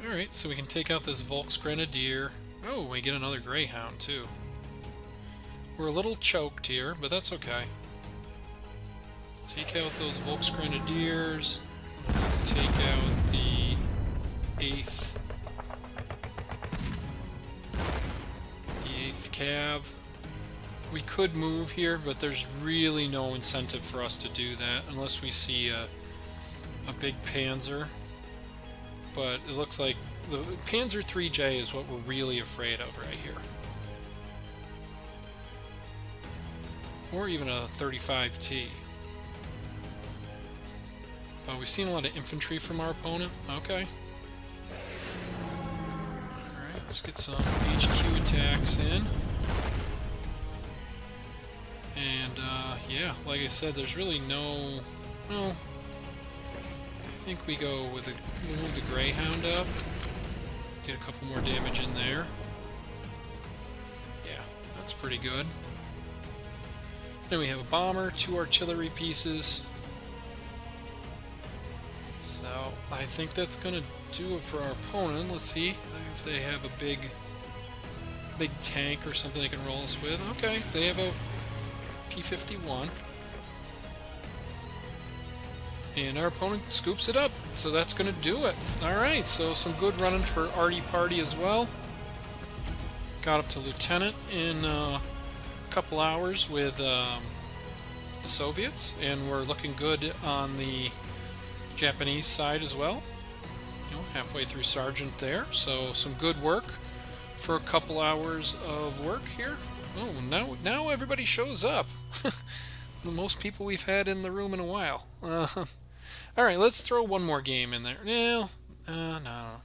Alright, so we can take out this Volksgrenadier. Oh, we get another Greyhound too. We're a little choked here, but that's okay. Take out those Volksgrenadiers. Let's take out the 8th. The 8th Cav. We could move here, but there's really no incentive for us to do that unless we see a big Panzer. But it looks like the Panzer IIIJ is what we're really afraid of right here. Or even a 35T. But we've seen a lot of infantry from our opponent. Okay. Alright, let's get some HQ attacks in. And, yeah, like I said, there's really no... Well, I think we go with we'll move the Greyhound up. Get a couple more damage in there. Yeah, that's pretty good. Then we have a bomber, 2 artillery pieces. So, I think that's going to do it for our opponent. Let's see if they have a big tank or something they can roll us with. Okay, they have a P-51. And our opponent scoops it up, so that's going to do it. Alright, so some good running for Artie Party as well. Got up to Lieutenant in a couple hours with the Soviets, and we're looking good on the Japanese side as well. You know, halfway through Sergeant there, so some good work for a couple hours of work here. Oh, now everybody shows up. The most people we've had in the room in a while. Alright, let's throw one more game in there. No, I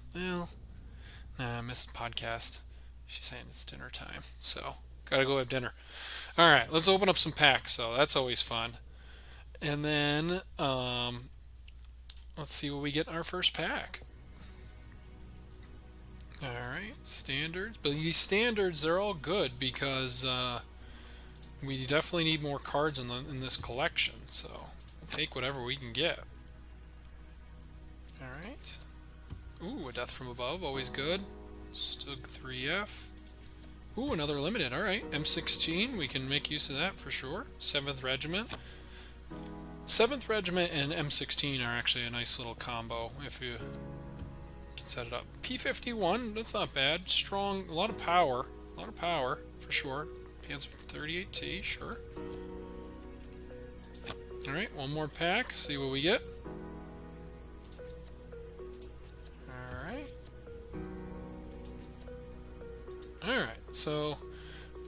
missed the podcast. She's saying it's dinner time, so gotta go have dinner. Alright, let's open up some packs, so that's always fun. And then, let's see what we get in our first pack. Alright, standards. But these standards, they're all good because we definitely need more cards in this collection, so we'll take whatever we can get. Alright. Ooh, a Death from Above, always good. Stug 3F. Ooh, another limited, alright. M16, we can make use of that for sure. 7th Regiment. 7th Regiment and M16 are actually a nice little combo if you can set it up. P51, that's not bad. Strong, a lot of power for sure. Panzer 38T, sure. Alright, one more pack, see what we get. Alright. Alright, so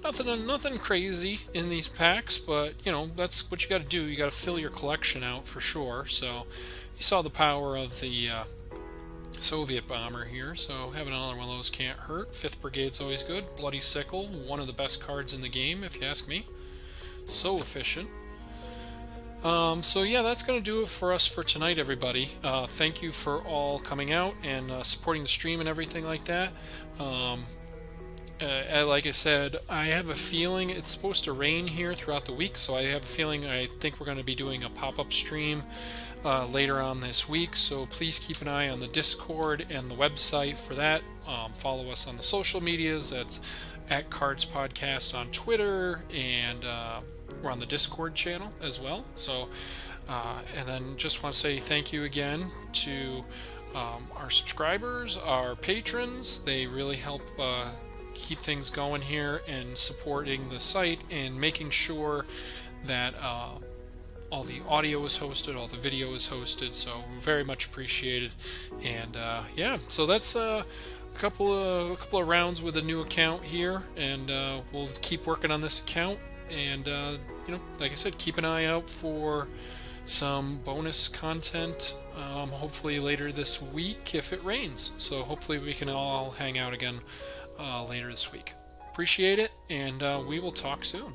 nothing crazy in these packs, but you know, that's what you gotta do. You gotta fill your collection out for sure. So you saw the power of the Soviet bomber here, so having another one of those can't hurt. 5th Brigade's always good. Bloody Sickle, one of the best cards in the game, if you ask me. So efficient. So yeah, that's going to do it for us for tonight, everybody. Thank you for all coming out and supporting the stream and everything like that. Like I said, I have a feeling it's supposed to rain here throughout the week, so I have a feeling I think we're going to be doing a pop-up stream later on this week, so please keep an eye on the Discord and the website for that. Follow us on the social medias. That's at KARDS Podcast on Twitter, and we're on the Discord channel as well. So, and then just want to say thank you again to our subscribers, our patrons. They really help keep things going here and supporting the site and making sure that all the audio is hosted, all the video is hosted, so very much appreciated. And yeah, so that's a couple of rounds with a new account here, and we'll keep working on this account. And you know, like I said, keep an eye out for some bonus content, hopefully later this week if it rains. So hopefully we can all hang out again later this week. Appreciate it, and we will talk soon.